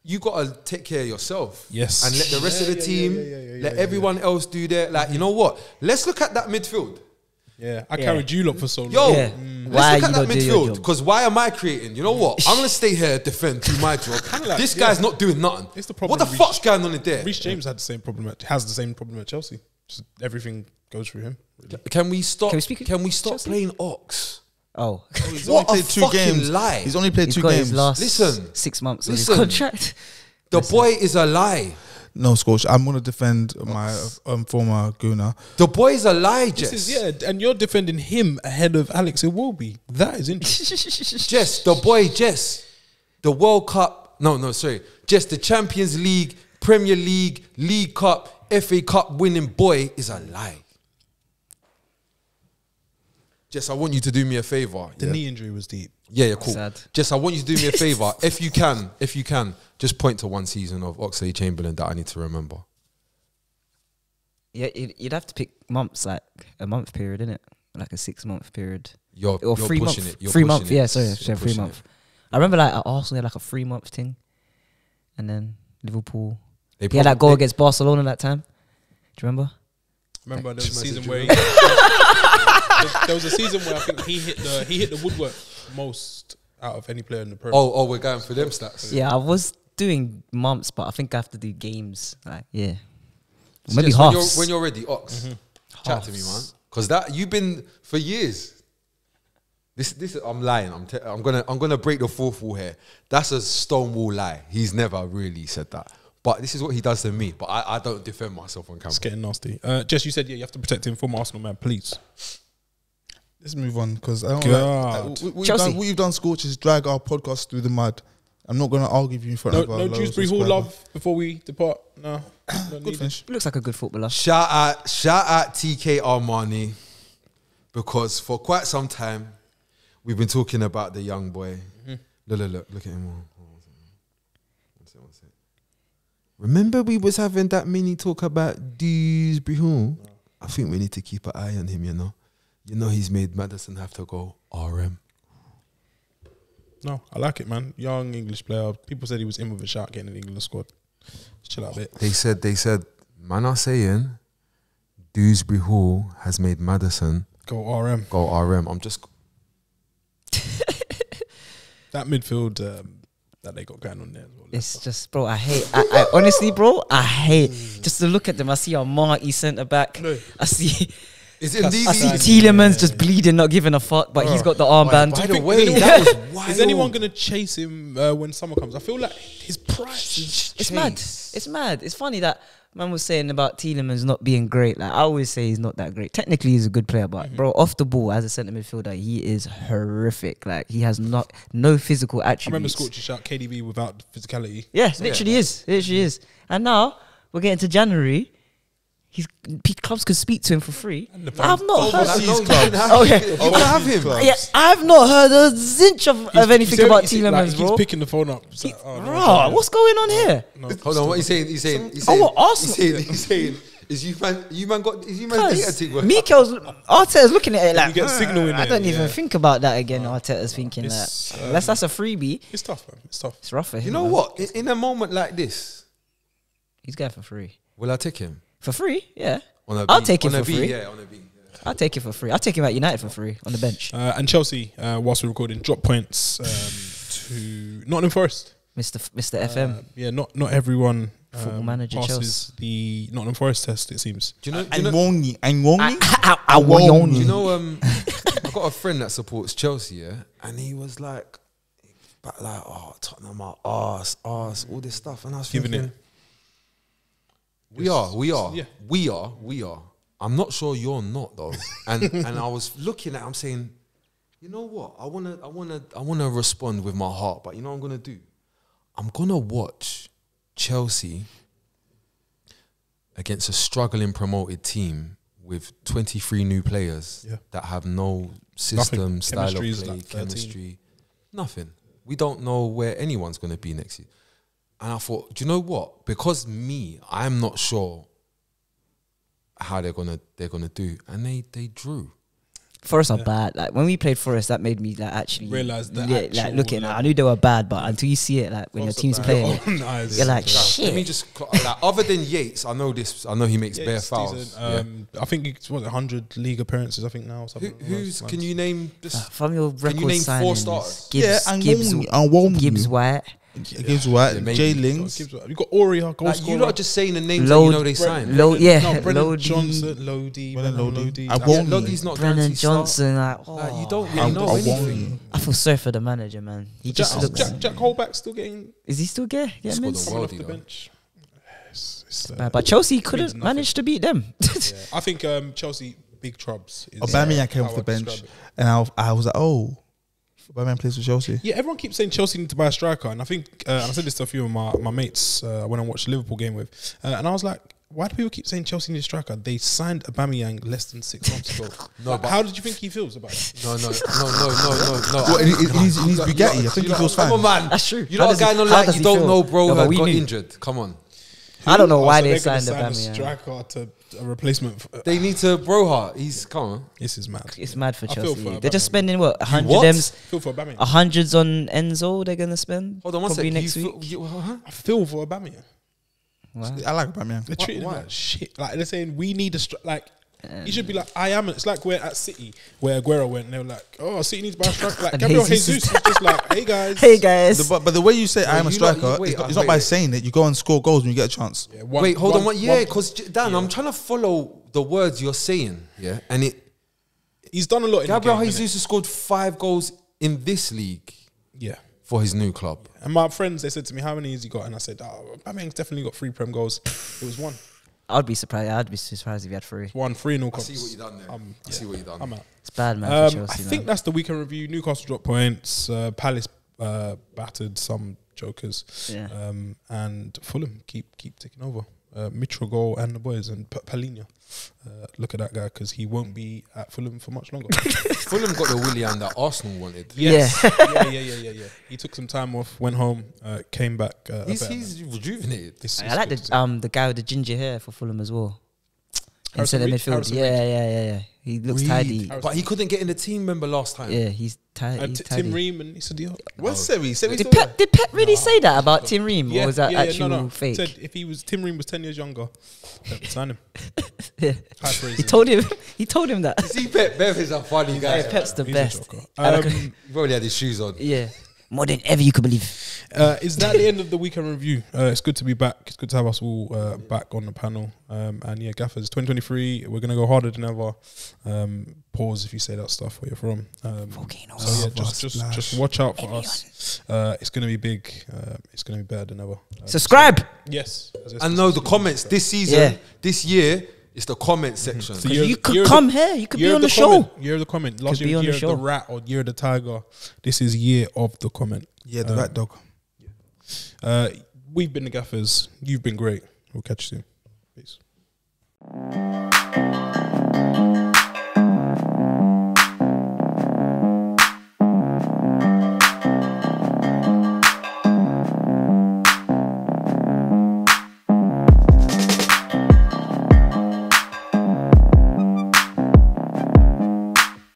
You gotta take care of yourself, Yes. and let the rest of the Yeah, team, let everyone else do their. Like, you know what? Let's look at that midfield. Yeah, I carried you lot for so long. Yo, Yeah. let's Why look you at that not do your midfield. job? Because why am I creating? You know what? I'm gonna stay here, defend, do my job. like- This guy's not doing nothing. It's the problem What the with fuck's going on in there? Reece James has the same problem at Chelsea. Just everything goes through him. Really. Can we stop? Can we speak- Can we stop Chelsea? playing Ox? Oh, He's What only a played 2 fucking games. lie. He's only played he's 2 got games. his last Listen. 6 months of his Listen. contract. The boy is a lie. No, Scorch. I'm gonna defend my former Guna. The boy is a lie, Jess. This is, and you're defending him ahead of Alex Iwobi. That is interesting. Jess, the boy, Jess. The World Cup. No, sorry. Jess, the Champions League, Premier League, League Cup, FA Cup winning boy is a lie. Jess, I want you to do me a favour. The yeah? knee injury was deep. Yeah, cool. Sad. Jess, I want you to do me a favour. If you can, just point to one season of Oxlade-Chamberlain that I need to remember. Yeah, you'd have to pick months, like a month period, innit? Like a 6-month period. You're Or 3 pushing month. it. You're 3 pushing month, it. yeah, sorry, You're 3 pushing month. it. I remember like at Arsenal, they had like a 3-month thing. And then Liverpool. They He had that goal probably- against Barcelona that time. Do you remember? Remember, there was a Message season you. where there was a season where I think he hit the woodwork most out of any player in the Premier. Oh, we're going for them stats. Yeah, I was doing months, but I think I have to do games. Like, yeah. So Maybe Jess, halves. when you're ready, Ox, chat to me, man. Because that you've been for years. This I'm lying. I'm gonna break the fourth wall here. That's a stonewall lie. He's never really said that. But this is what he does to me. But I don't defend myself on camera. It's getting nasty. Jess, you said you have to protect him from Arsenal, man. Please. Let's move on because I don't God. like, Chelsea. what you've done, Scorch, is drag our podcast through the mud. I'm not gonna argue with you for No, another no low Dewsbury Hall subscriber. love before we depart. No, don't Good need it. finish. Looks like a good footballer. Shout out TK Armani, because for quite some time we've been talking about the young boy. Look at him. One sec. Remember we was having that mini talk about Dewsbury Hall? I think we need to keep an eye on him, you know. You know he's made Maddison have to go RM. No, I like it, man. Young English player. People said he was in with a shout getting in the England squad. Just chill out a bit. They said, man are saying Dewsbury Hall has made Maddison Go RM. go RM. I'm just... That midfield that they got going on there as well. It's just, bro, I hate. I honestly, bro, I hate just to look at them. I see our Marty centre back. No. I see Is it indeed? Tielemans just bleeding, not giving a fuck, but he's got the armband. By the way, that was wild. Is anyone going to chase him when summer comes? I feel like his price is It's mad. It's mad. It's funny that man was saying about Tielemans not being great. Like I always say, he's not that great. Technically, he's a good player, but bro, off the ball as a centre midfielder, he is horrific. Like he has no physical attributes. I remember Scorch's shout KDB without physicality. Yeah, literally is. And now we're getting to January. Clubs could speak to him for free. I've not heard. You can have him. Yeah, I've not heard a zinch of anything about Tielemans, bro. He's picking the phone up. It's like, oh, no, Bro, what's going on here? Hold on, what he's saying? He's saying. what Arsenal? He's saying. Is you man data thing? Arteta's looking at it like You get signal in I there, don't even think about that again. Arteta's thinking It's, that unless that's a freebie, It's tough, man. It's tough. it's rough for him. You know man. what? In a moment like this, He's going for free. will I take him? For free, yeah. On a I'll B. take it On a for B, free. Yeah, on a B. Yeah. I'll take it for free. I'll take him at United for free on the bench. And Chelsea, whilst we're recording, drop points to Nottingham Forest. Mr. FM. Yeah, not everyone Football manager passes the Nottingham Forest test, it seems. Do you know? I Do won't. you know? I got a friend that supports Chelsea, yeah, and he was like, oh, Tottenham are arse, all this stuff, and I was Giving thinking, it. we are. Yeah. I'm not sure you're not though, and I was looking at, I'm saying, you know what? I wanna respond with my heart, but you know what I'm gonna do? I'm gonna watch Chelsea against a struggling promoted team with 23 new players that have no system, style of play, Chemistry's like 13. chemistry, nothing. We don't know where anyone's going to be next year. And I thought, do you know what? Because I'm not sure how they're gonna do, and they drew. Forest are bad. Like when we played Forest, that made me like actually Realise the like actual looking. level. I knew they were bad, but until you see it, like when your team's playing, you're like, shit. Let me just like, other than Yates, I know he makes bare fouls. I think it's 100 league appearances. I think now. Or something along those Can lines. you name just From your record Can you name signings, 4 starters? Gibbs White. Gibbs White, maybe. Jay Lings. You got Aurea, goal Like, scorer. you're not just saying the names that you know they signed. Brennan Lodi. Johnson, Lodi. Lodi's not Brennan guaranteed start. Johnson, like, Like, you oh. don't really know anything. I feel sorry for the manager, man. He just looks. Jack Holback still getting Is he still there? Yeah, Scored man. a coming off worldie the though. bench. It's, But Chelsea couldn't nothing. manage to beat them. I think Chelsea big trubs. Is Aubameyang came how off the I'd bench, describe it. and I was like, oh, Aubameyang plays for Chelsea. Yeah, everyone keeps saying Chelsea need to buy a striker, and I think and I said this to a few of my mates when I watched the Liverpool game with, and I was like, why do people keep saying Chelsea need a striker? They signed Aubameyang less than 6 months ago. but how did you think he feels about it? No. What, in his Bugatti, I think he feels fine. Come on, man. That's true. You know How a guy does not he- how like does you he don't feel? know, bro, No, but had we got knew. injured. Come on. I don't know why So they they're gonna signed sign a Aubameyang. striker to a replacement. They need to Broha. He's come on. This is mad. It's mad for I feel Chelsea. for They're just Aubameyang. spending what 100 what? M's, Feel for Aubameyang. 100s on Enzo. They're gonna spend. Hold on one probably second. next week. I feel for Aubameyang. Wow. I like Aubameyang. They're treating him why? like shit. Like they're saying we need a like. He should be like, I am. It's like we're at City where Aguero went. And they were like, oh, City needs to buy a striker. Like And Gabriel Jesus Jesus is just like, hey guys. Hey guys, But the way you say I am a you lot- striker, wait, it's not by wait. saying it. You go and score goals when you get a chance. Yeah, Wait, hold on. Yeah, because Dan, I'm trying to follow the words you're saying. Yeah, and he's done a lot. In Gabriel the game, Jesus has scored 5 goals in this league yeah. for his new club. And my friends, they said to me, how many has he got? And I said, oh, Aubameyang's definitely got 3 Prem goals. It was 1. I'd be surprised. I'd be surprised if he had 3. 1, 3 in all I cups. see what you done there. I see what you done. I'm out. It's bad, man. For I Chelsea, think man. that's the weekend review. Newcastle dropped points. Palace battered some jokers. Yeah. And Fulham keep taking over. Mitroglou and the boys and Palhinha. Look at that guy because he won't be at Fulham for much longer. Fulham got the Willian that Arsenal wanted. Yes. Yeah. He took some time off, went home, came back. He's rejuvenated. I like the guy with the ginger hair for Fulham as well. Instead of midfield. Yeah. He looks tidy. But he couldn't get in the team, member last time. Yeah, he's tidy. Tim Ream and Issa Diop. What's Seri? Did Pep really say that about Tim Ream? Or was that actual fake? Said if Tim Ream was 10 years younger, sign him. Yeah. High praise. He told him that. See, Bev is a funny guy. Yeah, Pep's the He's a best. joker. He probably had his shoes on. Yeah. More than ever you could believe. Is that the end of the weekend review? It's good to be back. It's good to have us all back on the panel. And yeah, Gaffers, 2023, we're going to go harder than ever. Pause if you say that stuff where you're from. Volcanoes. So yeah, just watch out for us. It's going to be big. It's going to be better than ever. Subscribe. Yes. And know the comments this season, this year, it's the comment section. So You could come here. You could be on the show. Year of the comment. Last Could be year, on year the of the show. rat or year of the tiger. This is year of the comment. Yeah, the rat dog. We've been the Gaffers. You've been great. We'll catch you soon. Peace.